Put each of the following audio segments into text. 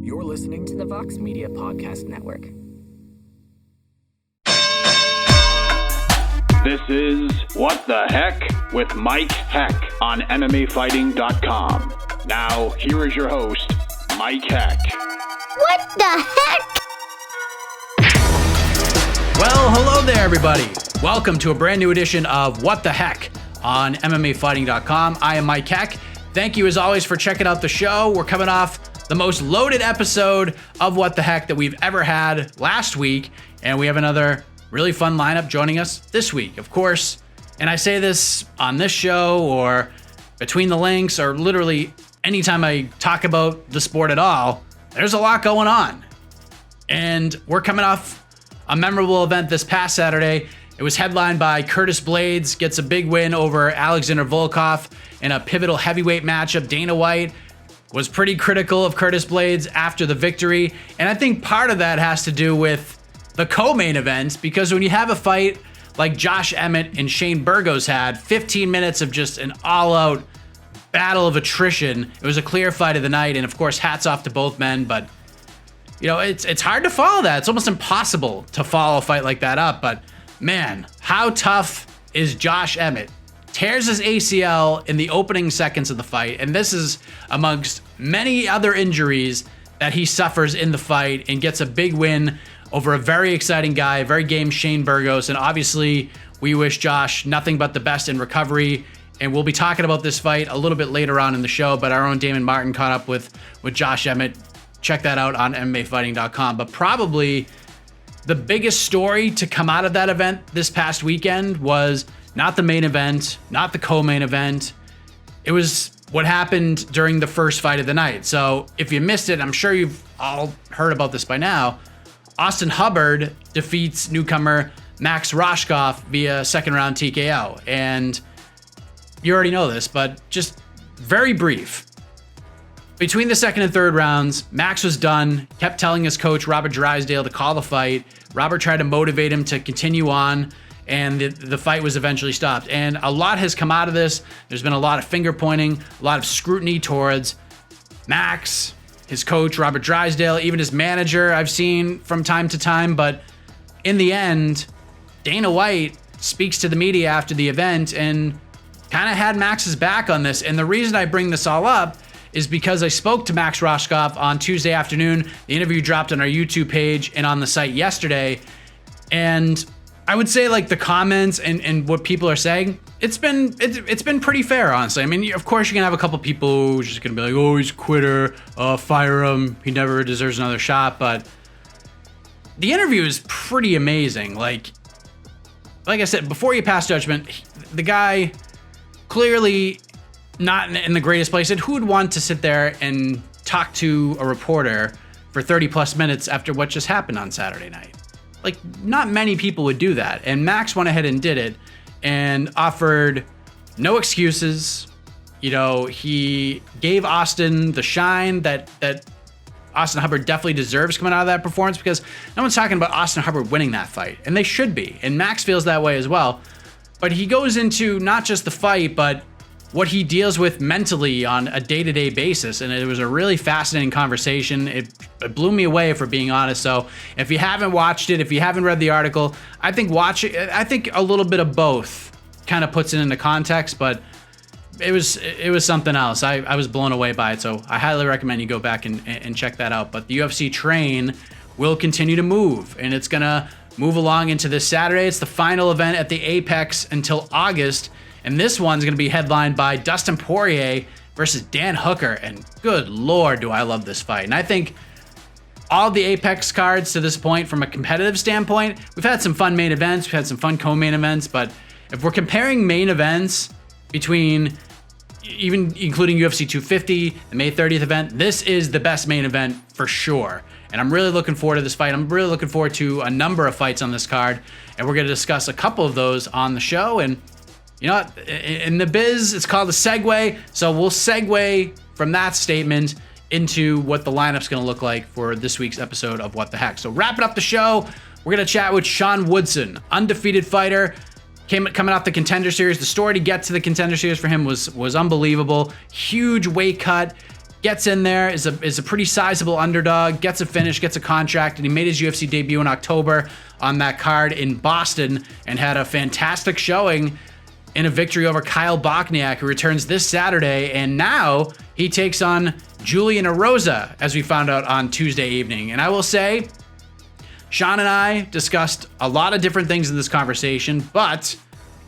You're listening to the Vox Media Podcast Network. This is What the Heck with Mike Heck on MMAfighting.com. Now, here is your host, Mike Heck. What the heck? Well, hello there, everybody. Welcome to a brand new edition of What the Heck on MMAfighting.com. I am Mike Heck. Thank you, as always, for checking out the show. We're coming off the most loaded episode of What the Heck that we've ever had last week, and we have another really fun lineup joining us this week, of course. And I say this on this show or between the links or literally anytime I talk about the sport at all, there's a lot going on. And we're coming off a memorable event this past Saturday. It was headlined by Curtis Blaydes, gets a big win over Alexander Volkov in a pivotal heavyweight matchup. Dana White was pretty critical of Curtis Blaydes after the victory. And I think part of that has to do with the co-main event, because when you have a fight like Josh Emmett and Shane Burgos had, 15 minutes of just an all-out battle of attrition, it was a clear fight of the night, and of course, hats off to both men, but you know, it's hard to follow that. It's almost impossible to follow a fight like that up, but man, how tough is Josh Emmett? Tears his ACL in the opening seconds of the fight, and this is amongst many other injuries that he suffers in the fight, and gets a big win over a very exciting guy, very game Shane Burgos. And obviously, we wish Josh nothing but the best in recovery. And we'll be talking about this fight a little bit later on in the show, but our own Damon Martin caught up with Josh Emmett. Check that out on MMAfighting.com. But probably the biggest story to come out of that event this past weekend was not the main event, not the co-main event. It was what happened during the first fight of the night. So if you missed it, I'm sure you've all heard about this by now. Austin Hubbard defeats newcomer Max Roshkoff via second round TKO. And you already know this, but just very brief. Between the second and third rounds, Max was done, kept telling his coach, Robert Drysdale, to call the fight. Robert tried to motivate him to continue on, and the fight was eventually stopped. And a lot has come out of this. There's been a lot of finger pointing, a lot of scrutiny towards Max, his coach, Robert Drysdale, even his manager I've seen from time to time. But in the end, Dana White speaks to the media after the event and kind of had Max's back on this. And the reason I bring this all up is because I spoke to Max Roshkoff on Tuesday afternoon. The interview dropped on our YouTube page and on the site yesterday. And I would say, like, the comments and what people are saying, it's been pretty fair, honestly. I mean, of course, you're gonna have a couple people who's just gonna be like, oh, he's a quitter, fire him, he never deserves another shot. But the interview is pretty amazing. Like I said, before you pass judgment, the guy clearly not in the greatest place. And who would want to sit there and talk to a reporter for 30 plus minutes after what just happened on Saturday night? Like, not many people would do that. And Max went ahead and did it and offered no excuses. You know, he gave Austin the shine that Austin Hubbard definitely deserves coming out of that performance, because no one's talking about Austin Hubbard winning that fight, and they should be. And Max feels that way as well. But he goes into not just the fight, but what he deals with mentally on a day-to-day basis. And it was a really fascinating conversation. It blew me away, if we're being honest. So if you haven't watched it, if you haven't read the article, I think watch it. I think a little bit of both kind of puts it into context, but it was something else. I was blown away by it. So I highly recommend you go back and check that out. But the UFC train will continue to move, and it's gonna move along into this Saturday. It's the final event at the Apex until August. And this one's going to be headlined by Dustin Poirier versus Dan Hooker. And good Lord, do I love this fight. And I think all the Apex cards to this point, from a competitive standpoint, we've had some fun main events, we've had some fun co-main events, but if we're comparing main events between, even including UFC 250, the May 30th event, this is the best main event for sure. And I'm really looking forward to this fight. I'm really looking forward to a number of fights on this card, and we're going to discuss a couple of those on the show. And you know what? In the biz, it's called a segue. So we'll segue from that statement into what the lineup's going to look like for this week's episode of What the Heck. So wrapping up the show, we're going to chat with Sean Woodson, undefeated fighter, coming off the Contender Series. The story to get to the Contender Series for him was unbelievable. Huge weight cut, gets in there, is a pretty sizable underdog, gets a finish, gets a contract, and he made his UFC debut in October on that card in Boston and had a fantastic showing in a victory over Kyle Bochniak, who returns this Saturday, and now he takes on Julian Erosa, as we found out on Tuesday evening. And I will say, Sean and I discussed a lot of different things in this conversation, but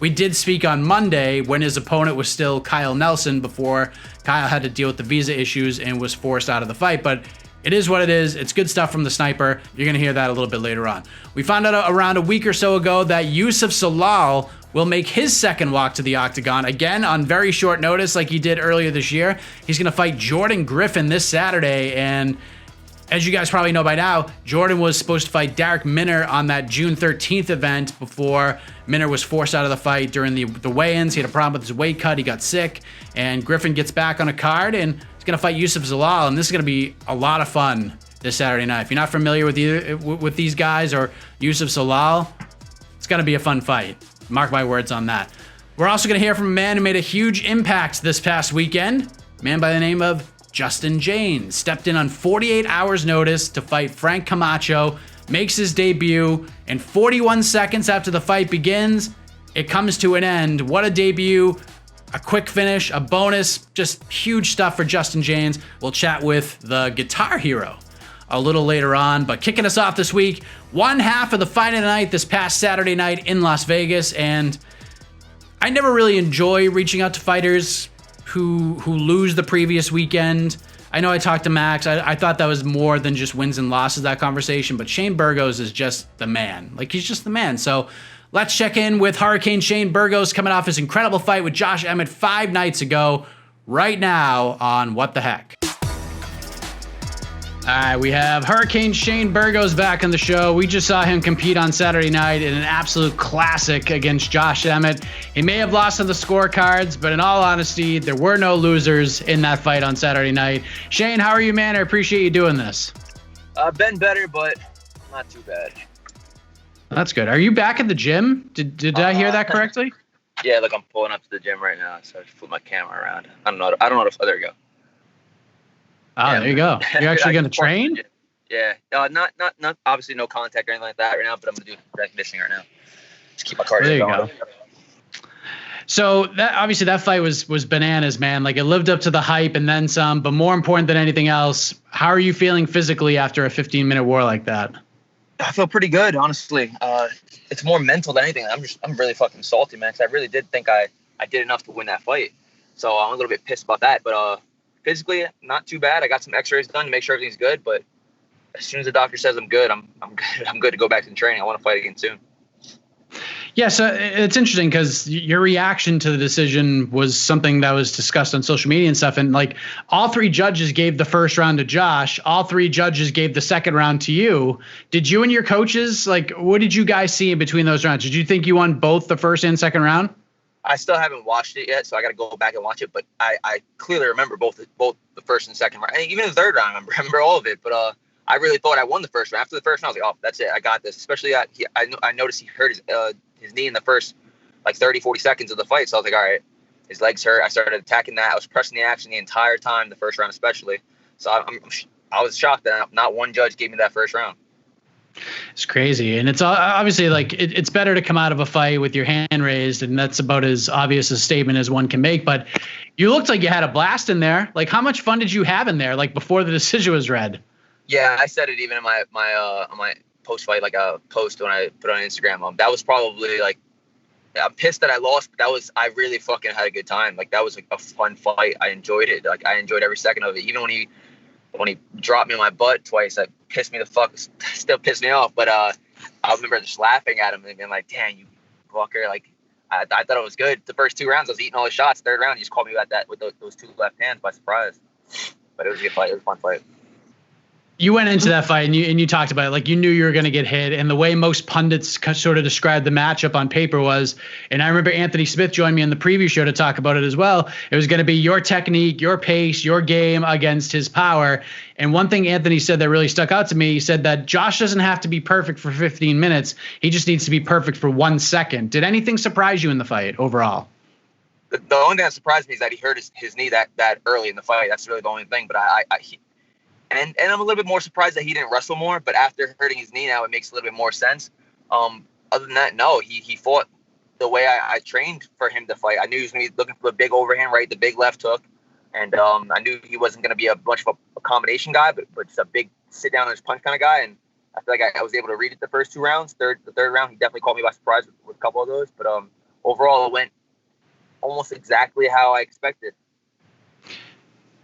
we did speak on Monday when his opponent was still Kyle Nelson before Kyle had to deal with the visa issues and was forced out of the fight. But it is what it is. It's good stuff from the sniper. You're going to hear that a little bit later on. We found out around a week or so ago that Youssef Zalal will make his second walk to the octagon, again on very short notice like he did earlier this year. He's going to fight Jordan Griffin this Saturday, and as you guys probably know by now, Jordan was supposed to fight Derek Minner on that June 13th event before Minner was forced out of the fight during the weigh-ins. He had a problem with his weight cut. He got sick, and Griffin gets back on a card, and he's going to fight Youssef Zalal, and this is going to be a lot of fun this Saturday night. If you're not familiar with these guys or Youssef Zalal, it's going to be a fun fight. Mark my words on that. We're also going to hear from a man who made a huge impact this past weekend, a man by the name of Justin Jaynes. Stepped in on 48 hours notice to fight Frank Camacho, makes his debut, and 41 seconds after the fight begins, it comes to an end. What a debut, a quick finish, a bonus, just huge stuff for Justin Jaynes. We'll chat with the Guitar Hero a little later on, but kicking us off this week, one half of the fight of the night this past Saturday night in Las Vegas, and I never really enjoy reaching out to fighters who lose the previous weekend. I know I talked to Max. I thought that was more than just wins and losses, that conversation, but Shane Burgos is just the man. Like, he's just the man. So let's check in with Hurricane Shane Burgos coming off his incredible fight with Josh Emmett 5 nights ago, right now on What the Heck. All right, we have Hurricane Shane Burgos back on the show. We just saw him compete on Saturday night in an absolute classic against Josh Emmett. He may have lost on the scorecards, but in all honesty, there were no losers in that fight on Saturday night. Shane, how are you, man? I appreciate you doing this. Been better, but not too bad. That's good. Are you back at the gym? Did I hear that correctly? Yeah, look, I'm pulling up to the gym right now, so I just flip my camera around. I don't know how to. There you go. Oh, yeah, there you go. You're actually going to train? Yeah. Not obviously no contact or anything like that right now, but I'm going to do conditioning right now. Just keep my cardio going. There you go. So that fight was bananas, man. Like, it lived up to the hype and then some, but more important than anything else, how are you feeling physically after a 15-minute war like that? I feel pretty good, honestly. It's more mental than anything. I'm really fucking salty, man, because I really did think I did enough to win that fight. So I'm a little bit pissed about that, but physically, not too bad. I got some x-rays done to make sure everything's good, but as soon as the doctor says I'm good, I'm good. I'm good to go back to the training. I want to fight again soon. Yeah, so it's interesting because your reaction to the decision was something that was discussed on social media and stuff, and like all 3 judges gave the first round to Josh. All 3 judges gave the second round to you. Did you and your coaches, like, what did you guys see in between those rounds? Did you think you won both the first and second round? I still haven't watched it yet, so I got to go back and watch it. But I clearly remember both the first and second round, and even the third round. I remember all of it. But I really thought I won the first round. After the first round, I was like, "Oh, that's it. I got this." Especially I noticed he hurt his knee in the first like 30, 40 seconds of the fight. So I was like, "All right, his legs hurt." I started attacking that. I was pressing the action the entire time, the first round especially. So I was shocked that not one judge gave me that first round. It's crazy. And it's obviously like it's better to come out of a fight with your hand raised. And that's about as obvious a statement as one can make. But you looked like you had a blast in there. Like, how much fun did you have in there, like before the decision was read? Yeah, I said it even in my post fight, like a post when I put on Instagram. That was probably like, I'm pissed that I lost, but I really fucking had a good time. Like, that was like a fun fight. I enjoyed it. Like, I enjoyed every second of it. Even when he dropped me on my butt twice, that still pissed me off. But I remember just laughing at him and being like, "Damn, you fucker!" Like, I thought it was good. The first 2 rounds, I was eating all the shots. Third round, he just caught me with that with those 2 left hands by surprise. But it was a good fight. It was a fun fight. You went into that fight and you talked about it, like you knew you were going to get hit, and the way most pundits sort of described the matchup on paper was, and I remember Anthony Smith joined me on the preview show to talk about it as well. It was going to be your technique, your pace, your game against his power. And one thing Anthony said that really stuck out to me, he said that Josh doesn't have to be perfect for 15 minutes. He just needs to be perfect for 1 second. Did anything surprise you in the fight overall? the only thing that surprised me is that he hurt his knee that early in the fight. That's really the only thing. But and I'm a little bit more surprised that he didn't wrestle more. But after hurting his knee now, it makes a little bit more sense. Other than that, no, he fought the way I trained for him to fight. I knew he was going to be looking for the big overhand, right, the big left hook. And I knew he wasn't going to be much of a combination guy, but just a big sit down and just punch kind of guy. And I feel like I was able to read it the first 2 rounds. The third round, he definitely caught me by surprise with a couple of those. But overall, it went almost exactly how I expected.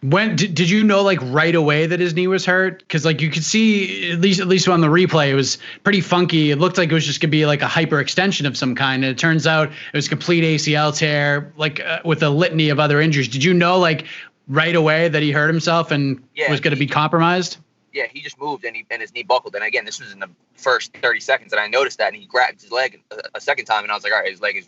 When did you know, like, right away that his knee was hurt? Because, like, you could see, at least on the replay, it was pretty funky. It looked like it was just gonna be like a hyperextension of some kind, and it turns out it was complete ACL tear, like with a litany of other injuries. Did you know, like, right away that he hurt himself and was going to be compromised? Yeah, he just moved and his knee buckled. And again, this was in the first 30 seconds, and I noticed that, and he grabbed his leg a second time, and I was like, all right, his leg is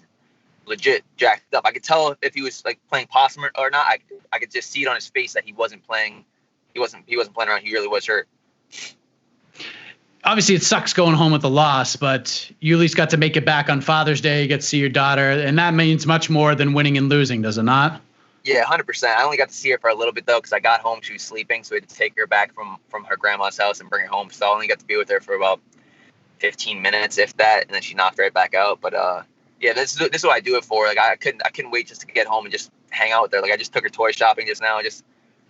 legit jacked up. I could tell if he was like playing possum or not. I could just see it on his face that he wasn't playing. He wasn't playing around. He really was hurt. Obviously, it sucks going home with a loss, but you at least got to make it back on Father's Day. You get to see your daughter, and that means much more than winning and losing, does it not? Yeah, 100%. I only got to see her for a little bit though, because I got home, she was sleeping, so we had to take her back from her grandma's house and bring her home. So I only got to be with her for about 15 minutes, if that, and then she knocked right back out. But yeah, this is what I do it for. Like I couldn't wait just to get home and just hang out with her. Like I just took her toy shopping just now.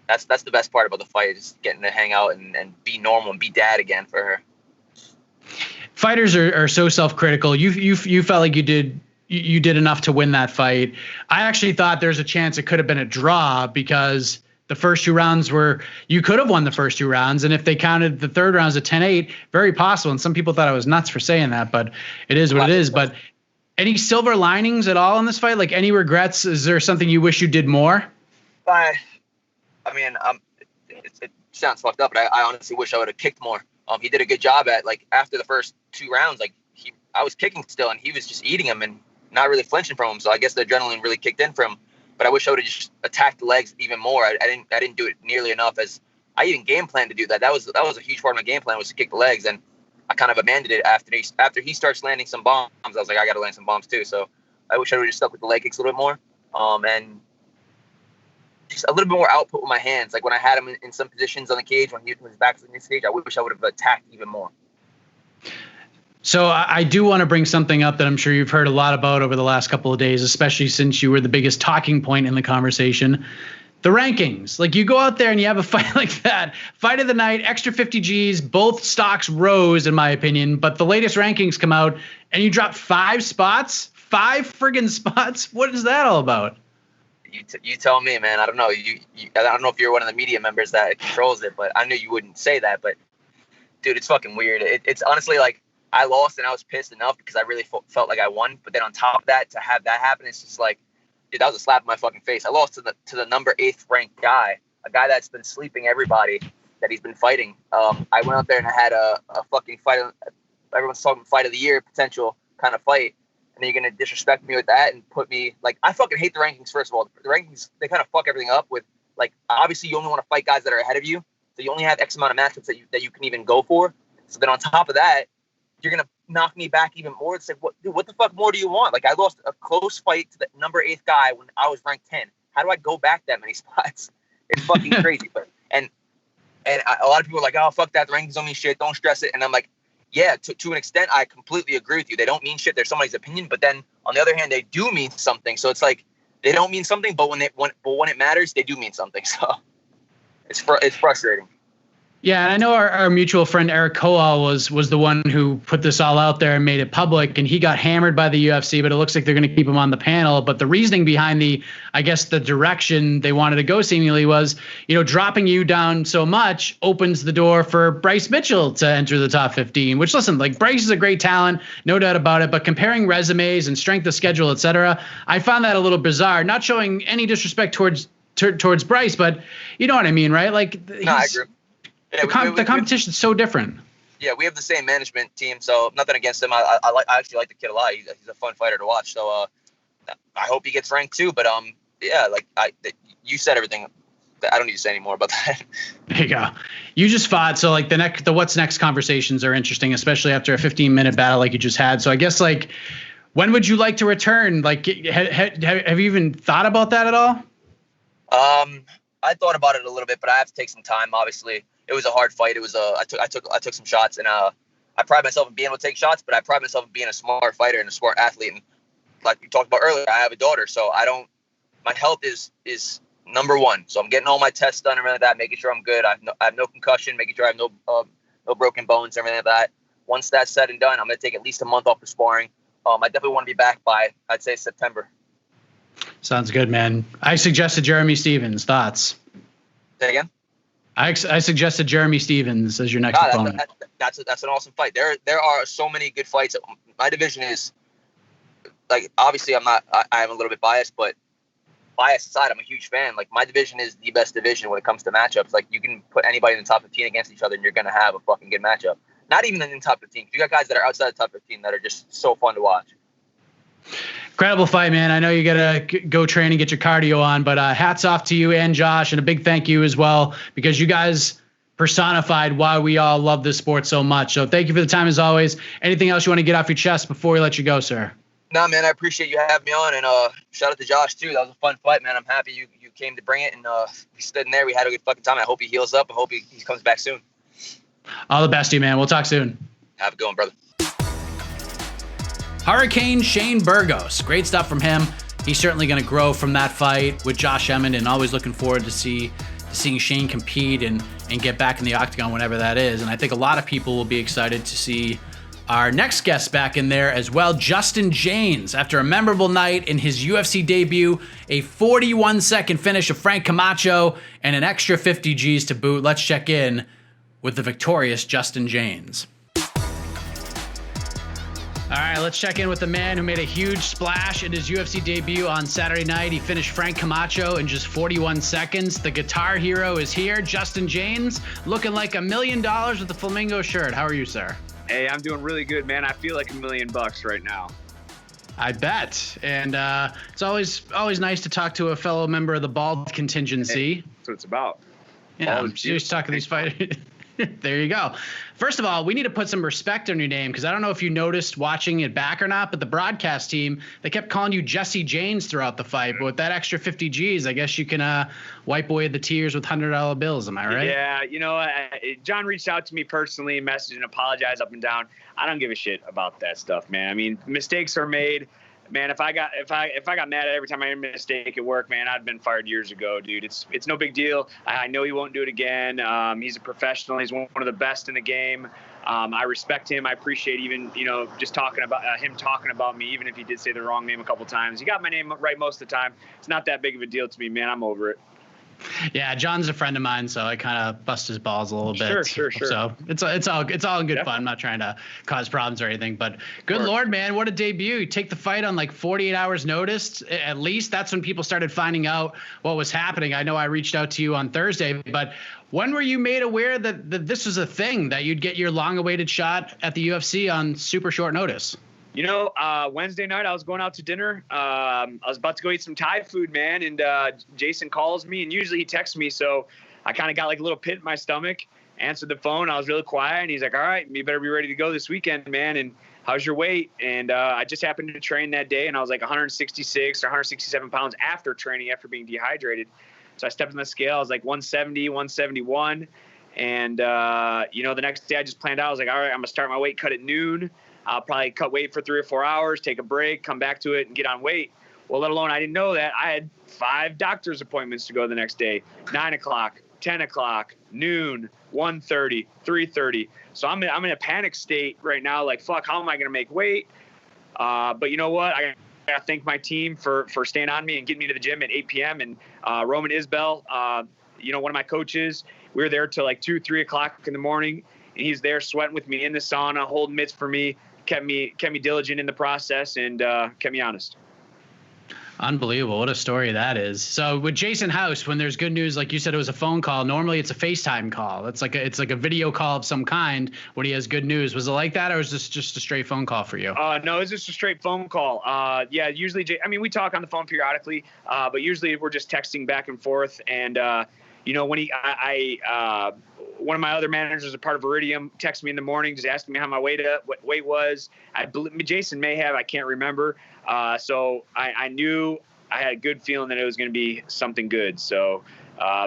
That's the best part about the fight, just getting to hang out and be normal and be dad again for her. Fighters are so self-critical. You felt like you did enough to win that fight. I actually thought there's a chance it could have been a draw, because the first 2 rounds you could have won the first 2 rounds. And if they counted the third round as a 10-8, very possible. And some people thought I was nuts for saying that, but it is what it is. But any silver linings at all in this fight? Like, any regrets? Is there something you wish you did more? I mean, it sounds fucked up, but I honestly wish I would have kicked more. He did a good job at, like, after the first 2 rounds, like I was kicking still, and he was just eating him and not really flinching from him. So I guess the adrenaline really kicked in for him. But I wish I would have just attacked the legs even more. I didn't do it nearly enough, as I even game planned to do that. That was a huge part of my game plan, was to kick the legs, and I kind of abandoned it after he starts landing some bombs. I was like, I got to land some bombs too. So I wish I would have just stuck with the leg kicks a little bit more, and just a little bit more output with my hands. Like when I had him in some positions on the cage, when he was back to the stage, I wish I would have attacked even more. So I do want to bring something up that I'm sure you've heard a lot about over the last couple of days, especially since you were the biggest talking point in the conversation. The rankings. Like, you go out there and you have a fight like that, fight of the night, extra 50 G's, both stocks rose in my opinion, but the latest rankings come out and you drop 5 spots, 5 friggin' spots. What is that all about? You tell me, man. I don't know. I don't know if you're one of the media members that controls it, but I knew you wouldn't say that. But dude, it's fucking weird. It's honestly like, I lost and I was pissed enough because I really felt like I won. But then on top of that, to have that happen, it's just like, dude, that was a slap in my fucking face. I lost to the number 8th ranked guy, a guy that's been sleeping everybody that he's been fighting. I went out there and I had a fucking fight. Everyone's talking fight of the year potential kind of fight. And then you're going to disrespect me with that and put me, like, I fucking hate the rankings, first of all. The rankings, they kind of fuck everything up with, like, obviously you only want to fight guys that are ahead of you. So you only have X amount of matchups that you can even go for. So then on top of that, you're going to knock me back even more. It's like, what the fuck more do you want? Like, I lost a close fight to the number 8th guy when I was ranked 10. How do I go back that many spots? It's fucking crazy. But a lot of people are like, oh, fuck that. The rankings don't mean shit. Don't stress it. And I'm like, yeah, to an extent, I completely agree with you. They don't mean shit. They're somebody's opinion. But then on the other hand, they do mean something. So it's like, they don't mean something, but when it matters, they do mean something. So it's frustrating. Yeah, and I know our mutual friend Eric Koal was the one who put this all out there and made it public, and he got hammered by the UFC, but it looks like they're going to keep him on the panel. But the reasoning behind the direction they wanted to go seemingly was, dropping you down so much opens the door for Bryce Mitchell to enter the top 15, which, listen, like, Bryce is a great talent, no doubt about it, but comparing resumes and strength of schedule, etc., I found that a little bizarre, not showing any disrespect towards Bryce, but you know what I mean, right? Like, I agree. Yeah, the competition's so different. Yeah, we have the same management team, so nothing against him. I actually like the kid a lot. He's a fun fighter to watch. So I hope he gets ranked too. But yeah, like you said everything. I don't need to say any more about that. There you go. You just fought, so like the what's next conversations are interesting, especially after a 15-minute battle like you just had. So I guess, like, When would you like to return? Like, have you even thought about that at all? I thought about it a little bit, but I have to take some time. Obviously, it was a hard fight. It was I took some shots, and I pride myself in being able to take shots, but I pride myself in being a smart fighter and a smart athlete. And like we talked about earlier, I have a daughter, so my health is number one. So I'm getting all my tests done and everything like that, making sure I'm good. I have no concussion, making sure I have no broken bones, everything like that. Once that's said and done, I'm going to take at least a month off of sparring. I definitely want to be back by, I'd say, September. Sounds good, man. I suggested Jeremy Stephens. Thoughts? Say again? I suggested Jeremy Stephens as your next opponent. That's an awesome fight. There are so many good fights. My division is, like, obviously I'm a little bit biased, but bias aside, I'm a huge fan. Like, my division is the best division when it comes to matchups. Like, you can put anybody in the top 15 against each other and you're going to have a fucking good matchup. Not even in the top 15. You got guys that are outside the top 15 that are just so fun to watch. Incredible fight, man. I know you got to go train and get your cardio on, but hats off to you and Josh, and a big thank you as well, because you guys personified why we all love this sport so much. So thank you for the time as always. Anything else you want to get off your chest before we let you go, sir? No, man, I appreciate you having me on, and shout out to Josh too. That was a fun fight, man. I'm happy you came to bring it, and we stood in there. We had a good fucking time. I hope he heals up. I hope he comes back soon. All the best to you, man. We'll talk soon. Have a good one, brother. Hurricane Shane Burgos. Great stuff from him. He's certainly going to grow from that fight with Josh Emmett, and always looking forward to seeing Shane compete and get back in the octagon whenever that is. And I think a lot of people will be excited to see our next guest back in there as well, Justin Jaynes. After a memorable night in his UFC debut, a 41-second finish of Frank Camacho, and an extra 50 G's to boot. Let's check in with the victorious Justin Jaynes. All right, let's check in with the man who made a huge splash in his UFC debut on Saturday night. He finished Frank Camacho in just 41 seconds. The guitar hero is here, Justin Jaynes, looking like $1 million with the flamingo shirt. How are you, sir? Hey, I'm doing really good, man. I feel like $1 million right now. I bet. And it's always nice to talk to a fellow member of the bald contingency. Hey, that's what it's about. Yeah, I'm just talking to these fighters. There you go. First of all, we need to put some respect on your name, because I don't know if you noticed watching it back or not, but the broadcast team, they kept calling you Jesse Jaynes throughout the fight. But with that extra 50 G's, I guess you can wipe away the tears with $100 bills. Am I right? Yeah, John reached out to me personally, messaged and apologized up and down. I don't give a shit about that stuff, man. I mean, mistakes are made. Man, if I got mad at every time I made a mistake at work, man, I'd been fired years ago, dude. It's no big deal. I know he won't do it again. He's a professional. He's one of the best in the game. I respect him. I appreciate even, just talking about him talking about me, even if he did say the wrong name a couple times. He got my name right most of the time. It's not that big of a deal to me, man. I'm over it. Yeah, John's a friend of mine, so I kind of bust his balls a little bit. Sure. So it's all in good fun. I'm not trying to cause problems or anything, but good Lord, man, what a debut! You take the fight on like 48 hours notice. At least that's when people started finding out what was happening. I know I reached out to you on Thursday, but when were you made aware that this was a thing, that you'd get your long-awaited shot at the UFC on super short notice? Wednesday night I was going out to dinner. I was about to go eat some Thai food, man. And Jason calls me, and usually he texts me. So I kind of got like a little pit in my stomach, answered the phone. I was really quiet. And he's like, all right, you better be ready to go this weekend, man. And how's your weight? And I just happened to train that day. And I was like 166 or 167 pounds after training, after being dehydrated. So I stepped on the scale. I was like 170, 171. And, the next day I just planned out. I was like, all right, I'm going to start my weight cut at noon. I'll probably cut weight for 3 or 4 hours, take a break, come back to it, and get on weight. Well, let alone I didn't know that I had 5 doctor's appointments to go the next day, 9 o'clock, 10 o'clock, noon, 1:30, 3:30. So I'm in a panic state right now. Like, fuck, how am I going to make weight? But you know what? I got to thank my team for staying on me and getting me to the gym at 8 p.m. And Roman Isbell, one of my coaches, we were there till like 2, 3 o'clock in the morning. And he's there sweating with me in the sauna, holding mitts for me, kept me diligent in the process, and kept me honest. Unbelievable. What a story that is. So with Jason House, when there's good news, like you said, it was a phone call. Normally it's a FaceTime call. It's like a video call of some kind when he has good news. Was it like that, or was this just a straight phone call for you? No, it's just a straight phone call. Yeah, usually, we talk on the phone periodically, but usually we're just texting back and forth. And, when one of my other managers, a part of Iridium, texted me in the morning, just asking me how my what weight was. I believe Jason may have, I can't remember. So I knew I had a good feeling that it was going to be something good. So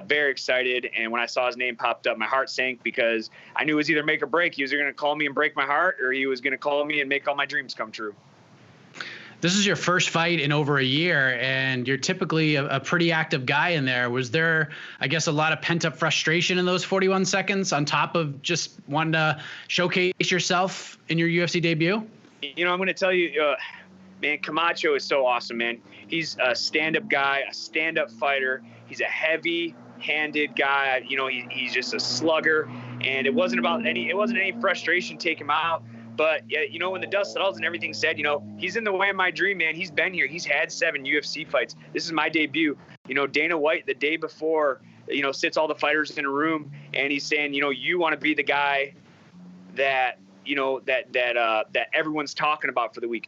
very excited. And when I saw his name popped up, my heart sank because I knew it was either make or break. He was either going to call me and break my heart, or he was going to call me and make all my dreams come true. This is your first fight in over a year, and you're typically a pretty active guy in there. Was there, I guess, a lot of pent-up frustration in those 41 seconds on top of just wanting to showcase yourself in your UFC debut? You know, I'm going to tell you, man, Camacho is so awesome, man. He's a stand-up guy, a stand-up fighter. He's a heavy-handed guy. You know, he's just a slugger, and it wasn't any frustration take him out. But, you know, when the dust settles and everything's said, you know, he's in the way of my dream, man. He's been here. He's had 7 UFC fights. This is my debut. You know, Dana White, the day before, you know, sits all the fighters in a room, and he's saying, you know, you want to be the guy that, you know, that everyone's talking about for the week.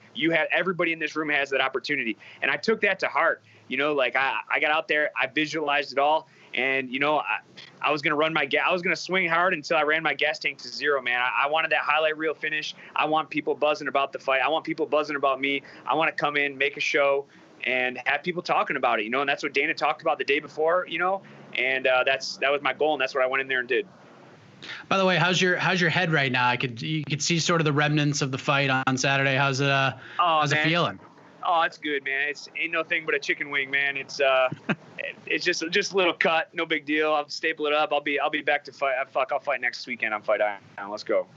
Everybody in this room has that opportunity. And I took that to heart. You know, like I got out there, I visualized it all. And, you know, I was going to run I was going to swing hard until I ran my gas tank to 0, man. I wanted that highlight reel finish. I want people buzzing about the fight. I want people buzzing about me. I want to come in, make a show, and have people talking about it, you know, and that's what Dana talked about the day before, you know, and that was my goal, and that's what I went in there and did. By the way, how's your head right now? You could see sort of the remnants of the fight on Saturday. How's it feeling? Oh, it's good, man. It's ain't no thing but a chicken wing, man. It's it's just a little cut, no big deal. I'll staple it up. I'll be back to fight. I'll fight next weekend on Fight Island. Let's go.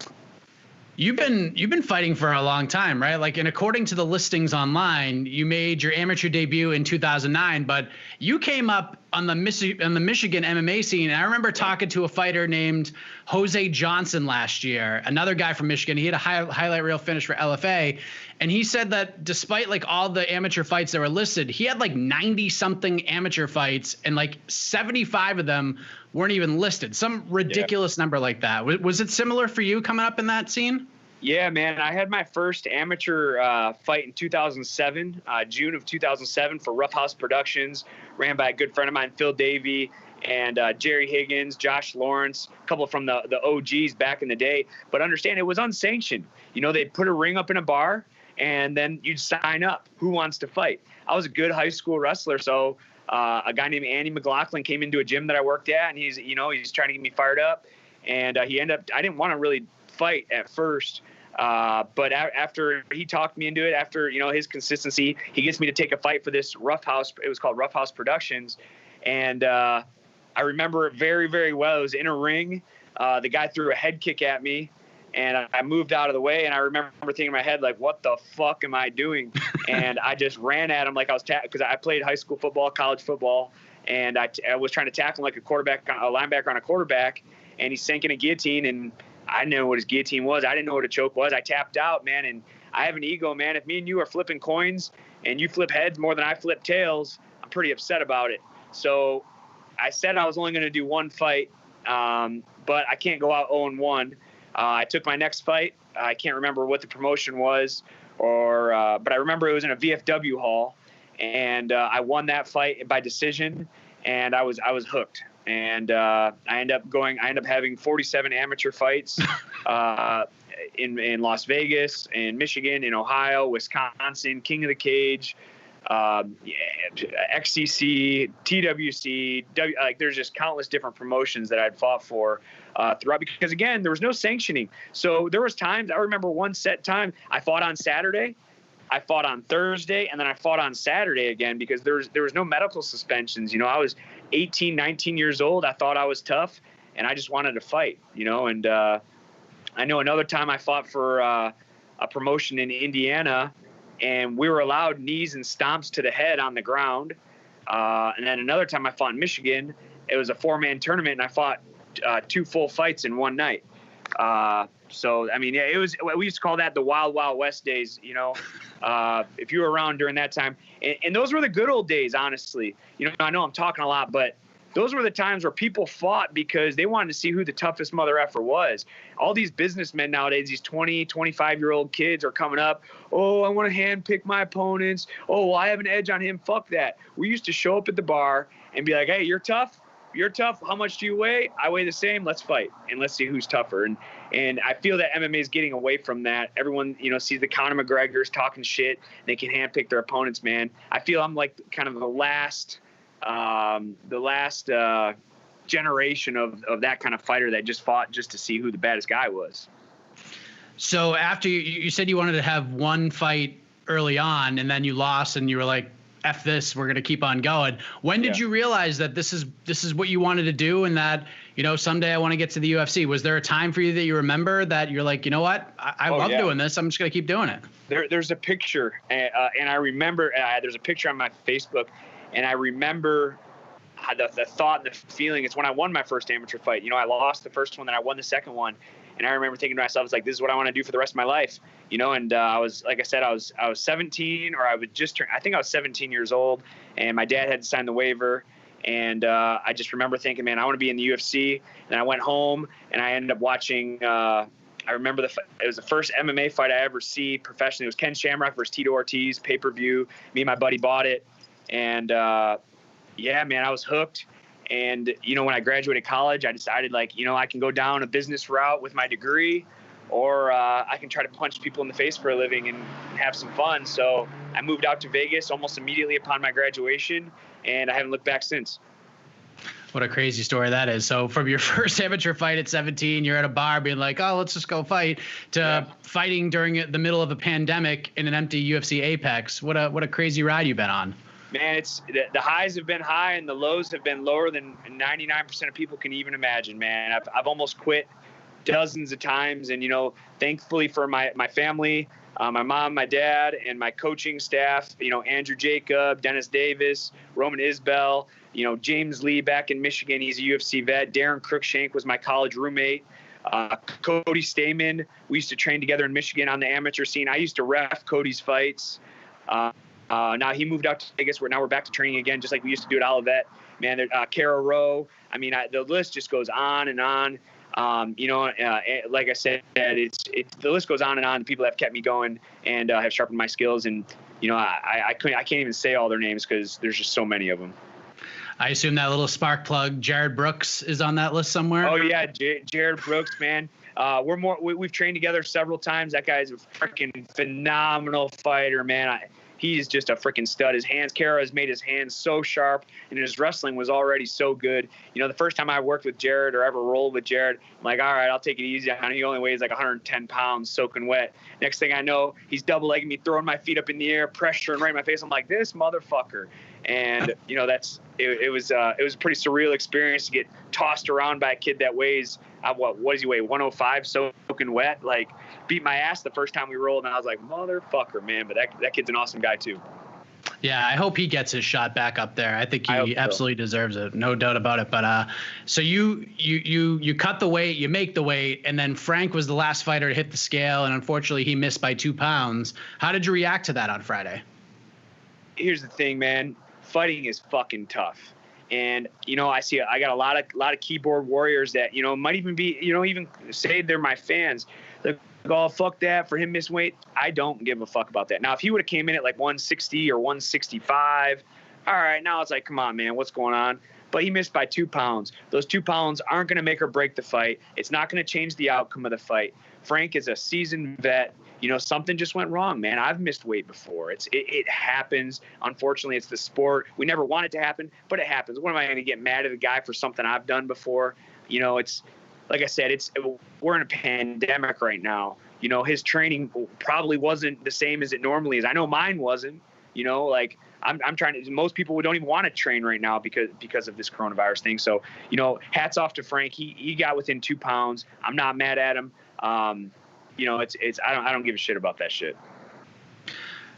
You've been fighting for a long time, right? Like, and according to the listings online, you made your amateur debut in 2009, but you came up on the Michigan MMA scene. And I remember talking to a fighter named Jose Johnson last year, another guy from Michigan. He had a highlight reel finish for LFA. And he said that despite like all the amateur fights that were listed, he had like 90 something amateur fights, and like 75 of them weren't even listed. Some ridiculous number like that. Was it similar for you coming up in that scene? Yeah, man. I had my first amateur fight in 2007, June of 2007, for Rough House Productions, ran by a good friend of mine, Phil Davey, and Jerry Higgins, Josh Lawrence, a couple from the OGs back in the day. But understand, it was unsanctioned. You know, they'd put a ring up in a bar, and then you'd sign up. Who wants to fight? I was a good high school wrestler, so a guy named Andy McLaughlin came into a gym that I worked at, and he's trying to get me fired up. And I didn't want to really fight at first, but after he talked me into it, after, you know, his consistency, he gets me to take a fight for this Rough House. It was called Rough House Productions, and I remember it very, very well. It was in a ring. The guy threw a head kick at me, and I moved out of the way, and I remember thinking in my head, like, what the fuck am I doing? And I just ran at him like I was because I played high school football, college football, and I was trying to tackle him like a linebacker on a quarterback, and he sank in a guillotine, and I didn't know what his guillotine was. I didn't know what a choke was. I tapped out, man, and I have an ego, man. If me and you are flipping coins and you flip heads more than I flip tails, I'm pretty upset about it. So I said I was only going to do one fight, but I can't go out 0-1. I took my next fight. I can't remember what the promotion was, but I remember it was in a VFW hall, and I won that fight by decision, and I was hooked. And I end up having 47 amateur fights in Las Vegas, in Michigan, in Ohio, Wisconsin, King of the Cage, XCC, TWC, like there's just countless different promotions that I'd fought for throughout, because again, there was no sanctioning. So there was times, I remember one set time I fought on Saturday, I fought on Thursday, and then I fought on Saturday again because there was no medical suspensions. You know, I was 18, 19 years old. I thought I was tough, and I just wanted to fight, you know. And I know another time I fought for a promotion in Indiana, and we were allowed knees and stomps to the head on the ground. And then another time I fought in Michigan. It was a 4-man tournament, and I fought 2 full fights in one night. So, I mean, yeah, we used to call that the Wild Wild West days, you know, if you were around during that time. And those were the good old days, honestly. You know, I know I'm talking a lot, but those were the times where people fought because they wanted to see who the toughest mother effer was. All these businessmen nowadays, these 20, 25-year-old kids are coming up. Oh, I want to handpick my opponents. Oh, well, I have an edge on him. Fuck that. We used to show up at the bar and be like, hey, you're tough? you're tough. How much do you weigh? I weigh the same. Let's fight and let's see who's tougher. And I feel that MMA is getting away from that. Everyone, sees the Conor McGregors talking shit. They can handpick their opponents, man. I feel I'm like kind of the last generation of that kind of fighter that just fought just to see who the baddest guy was. So after you said you wanted to have one fight early on, and then you lost, and you were like, F this, we're going to keep on going. When did you realize that this is what you wanted to do, and that, someday I want to get to the UFC? Was there a time for you that you remember that you're like, you know what, I love doing this, I'm just going to keep doing it? There's a picture, and I remember there's a picture on my Facebook, and I remember the thought and the feeling. It's when I won my first amateur fight. I lost the first one, then I won the second one. And I remember thinking to myself, it's like, this is what I want to do for the rest of my life, and I was, like I said, I was 17, or I would just turn, I think I was 17 years old, and my dad had to sign the waiver. And I just remember thinking, man, I want to be in the UFC. And I went home and I ended up watching, I remember it was the first MMA fight I ever see professionally. It was Ken Shamrock versus Tito Ortiz, pay-per-view. Me and my buddy bought it. And yeah, man, I was hooked. And, when I graduated college, I decided, like, I can go down a business route with my degree, or I can try to punch people in the face for a living and have some fun. So I moved out to Vegas almost immediately upon my graduation, and I haven't looked back since. What a crazy story that is. So from your first amateur fight at 17, you're at a bar being like, oh, let's just go fight, to fighting during the middle of a pandemic in an empty UFC Apex. What a crazy ride you've been on. Man, it's the highs have been high and the lows have been lower than 99% of people can even imagine, man. I've almost quit dozens of times, and thankfully for my family, my mom, my dad, and my coaching staff, Andrew Jacob, Dennis Davis, Roman Isbell, James Lee back in Michigan, he's a UFC vet. Darren Cruikshank was my college roommate. Cody Stamen, we used to train together in Michigan on the amateur scene. I used to ref Cody's fights. Now he moved out to Vegas. Now we're back to training again, just like we used to do at Olivet. Man, Kara Rowe. I mean, the list just goes on and on. Like I said, the list goes on and on. The people that have kept me going and have sharpened my skills. And I can't even say all their names because there's just so many of them. I assume that little spark plug, Jared Brooks, is on that list somewhere. Oh yeah, Jared Brooks, man. We've trained together several times. That guy's a freaking phenomenal fighter, man. He's just a freaking stud. Kara has made his hands so sharp, and his wrestling was already so good. The first time I worked with Jared or ever rolled with Jared, I'm like, all right, I'll take it easy. I know he only weighs like 110 pounds, soaking wet. Next thing I know, he's double-legging me, throwing my feet up in the air, pressuring right in my face. I'm like, this motherfucker. And, it was a pretty surreal experience to get tossed around by a kid that weighs, what does he weigh, 105, soaking wet? Like, beat my ass the first time we rolled, and I was like, motherfucker, man. But that kid's an awesome guy, too. Yeah, I hope he gets his shot back up there. I think he absolutely deserves it, no doubt about it. But so you cut the weight, you make the weight, and then Frank was the last fighter to hit the scale, and unfortunately he missed by 2 pounds. How did you react to that on Friday? Here's the thing, man. Fighting is fucking tough. And, I got a lot of keyboard warriors that, might even be, even say they're my fans. Like, oh, fuck that. For him missing weight, I don't give a fuck about that. Now, if he would have came in at like 160 or 165, all right, now it's like, come on, man, what's going on? But he missed by 2 pounds. Those 2 pounds aren't going to make or break the fight. It's not going to change the outcome of the fight. Frank is a seasoned vet. Something just went wrong, man. I've missed weight before. It happens. Unfortunately, it's the sport. We never want it to happen, but it happens. What am I going to get mad at a guy for something I've done before? It's like I said, we're in a pandemic right now. His training probably wasn't the same as it normally is. I know mine wasn't. I'm trying to. Most people don't even want to train right now because of this coronavirus thing. So hats off to Frank. He got within 2 pounds. I'm not mad at him. I don't give a shit about that shit.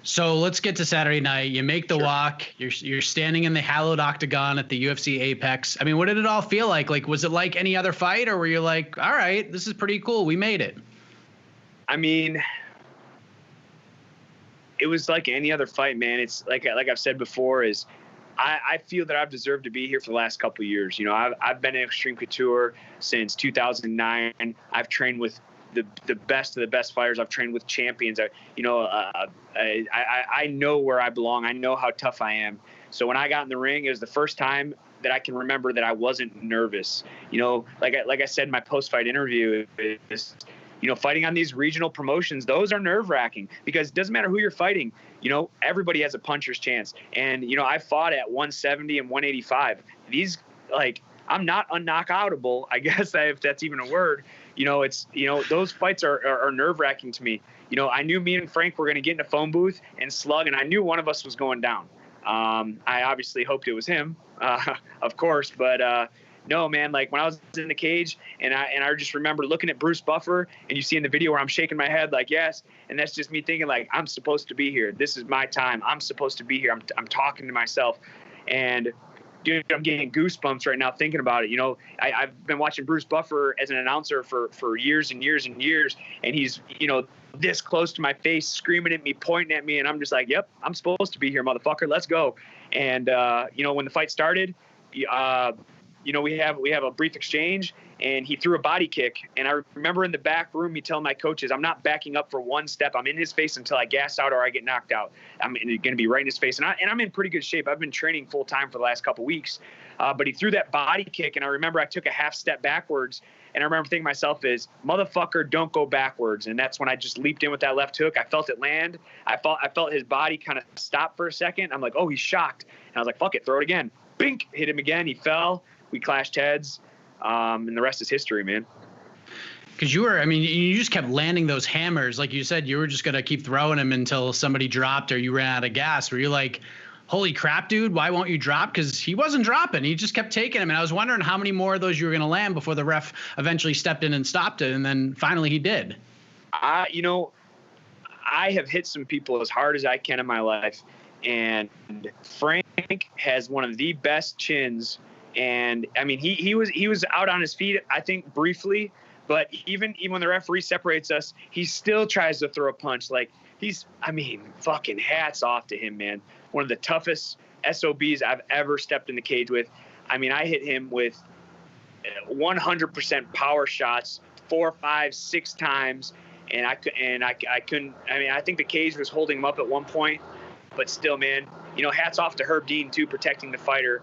So let's get to Saturday night. You make the walk. You're standing in the hallowed octagon at the UFC Apex. I mean, what did it all feel like? Like, was it like any other fight, or were you like, all right, this is pretty cool, we made it? I mean, it was like any other fight, man. It's like I've said before, is I feel that I've deserved to be here for the last couple of years. I've been in Extreme Couture since 2009. I've trained with the best of the best fighters. I've trained with champions. I know where I belong. I know how tough I am. So when I got in the ring, it was the first time that I can remember that I wasn't nervous. You know, like I said in my post-fight interview, is, you know, fighting on these regional promotions, those are nerve-wracking because it doesn't matter who you're fighting. You know, everybody has a puncher's chance. And, you know, I fought at 170 and 185. These, like, I'm not unknockoutable, I guess, if that's even a word. You know, it's, you know, those fights are nerve-wracking to me. You know, I knew me and Frank were going to get in a phone booth and slug, and I knew one of us was going down. I obviously hoped it was him, of course, but no, man, like when I was in the cage and I just remember looking at Bruce Buffer, and you see in the video where I'm shaking my head like, yes. And that's just me thinking like, I'm supposed to be here. This is my time. I'm supposed to be here. I'm talking to myself. And dude, I'm getting goosebumps right now thinking about it. You know, I've been watching Bruce Buffer as an announcer for years and years and years. And he's, you know, this close to my face, screaming at me, pointing at me. And I'm just like, yep, I'm supposed to be here, motherfucker. Let's go. And, you know, when the fight started, you know, we have a brief exchange, and he threw a body kick. And I remember in the back room, me telling my coaches, I'm not backing up for one step. I'm in his face until I gas out or I get knocked out. I'm going to be right in his face. And I'm in pretty good shape. I've been training full time for the last couple of weeks. But he threw that body kick, and I remember I took a half step backwards. And I remember thinking to myself is, motherfucker, don't go backwards. And that's when I just leaped in with that left hook. I felt it land. I felt his body kind of stop for a second. I'm like, oh, he's shocked. And I was like, fuck it, throw it again. Bink, hit him again. He fell. We clashed heads, and the rest is history, man. Because you just kept landing those hammers. Like you said, you were just going to keep throwing them until somebody dropped or you ran out of gas. Were you like, holy crap, dude, why won't you drop? Because he wasn't dropping. He just kept taking them. And I was wondering how many more of those you were going to land before the ref eventually stepped in and stopped it. And then finally he did. You know, I have hit some people as hard as I can in my life. And Frank has one of the best chins. And I mean, he was out on his feet, I think, briefly, but even when the referee separates us, he still tries to throw a punch. Like fucking hats off to him, man. One of the toughest SOBs I've ever stepped in the cage with. I mean, I hit him with 100% power shots 4, 5, 6 times. And I couldn't, I mean, I think the cage was holding him up at one point, but still, man, you know, hats off to Herb Dean too, protecting the fighter.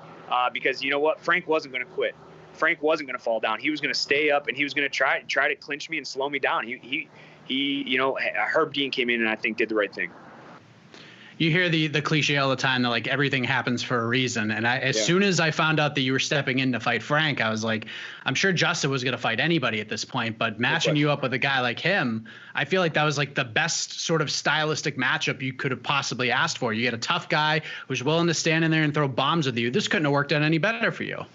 Because you know what? Frank wasn't going to quit. Frank wasn't going to fall down. He was going to stay up, and he was going to try to clinch me and slow me down. He, you know, Herb Dean came in and I think did the right thing. You hear the cliche all the time that like everything happens for a reason. And as soon as I found out that you were stepping in to fight Frank, I was like, I'm sure Justin was going to fight anybody at this point, but matching you up with a guy like him, I feel like that was like the best sort of stylistic matchup you could have possibly asked for. You get a tough guy who's willing to stand in there and throw bombs with you. This couldn't have worked out any better for you.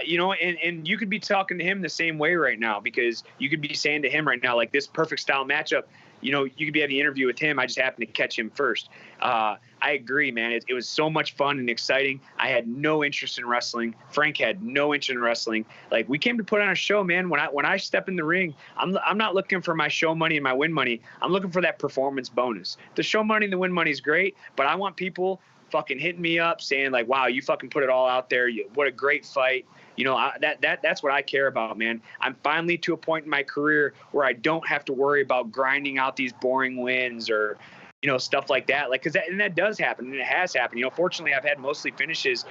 You know, and you could be talking to him the same way right now, because you could be saying to him right now, like, this perfect style matchup, you know, you could be having an interview with him. I just happened to catch him first. I agree, man. It was so much fun and exciting. I had no interest in wrestling. Frank had no interest in wrestling. Like, we came to put on a show, man. When I step in the ring, I'm not looking for my show money and my win money. I'm looking for that performance bonus. The show money and the win money is great, but I want people fucking hitting me up saying like, wow, you fucking put it all out there. What a great fight. You know, that's what I care about, man. I'm finally to a point in my career where I don't have to worry about grinding out these boring wins or, you know, stuff like that. Like, cause that does happen, and it has happened. You know, fortunately I've had mostly finishes,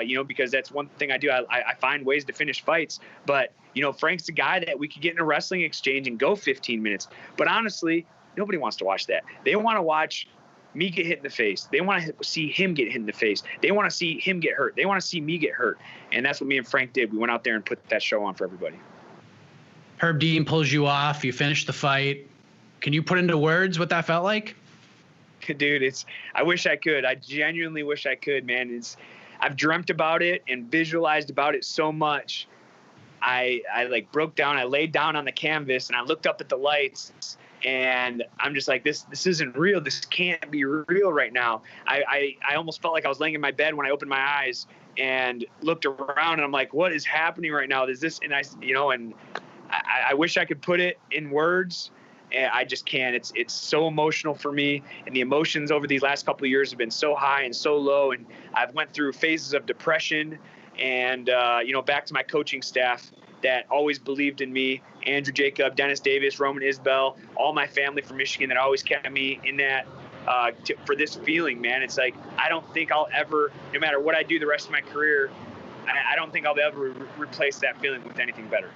you know, because that's one thing I do. I find ways to finish fights, but you know, Frank's the guy that we could get in a wrestling exchange and go 15 minutes. But honestly, nobody wants to watch that. They want to watch me get hit in the face. They want to see him get hit in the face. They want to see him get hurt. They want to see me get hurt. And that's what me and Frank did. We went out there and put that show on for everybody. Herb Dean pulls you off. You finish the fight. Can you put into words what that felt like? Dude, I wish I could. I genuinely wish I could, man. I've dreamt about it and visualized about it so much. I like broke down. I laid down on the canvas and I looked up at the lights. And I'm just like, this isn't real. This can't be real right now. I almost felt like I was laying in my bed when I opened my eyes and looked around, and I'm like, what is happening right now? Is this, and I wish I could put it in words, and I just can't. It's so emotional for me, and the emotions over these last couple of years have been so high and so low, and I've went through phases of depression, and back to my coaching staff that always believed in me, Andrew Jacob, Dennis Davis, Roman Isbell, all my family from Michigan that always kept me in that for this feeling, man. It's like, I don't think I'll ever, no matter what I do the rest of my career, I don't think I'll ever replace that feeling with anything better.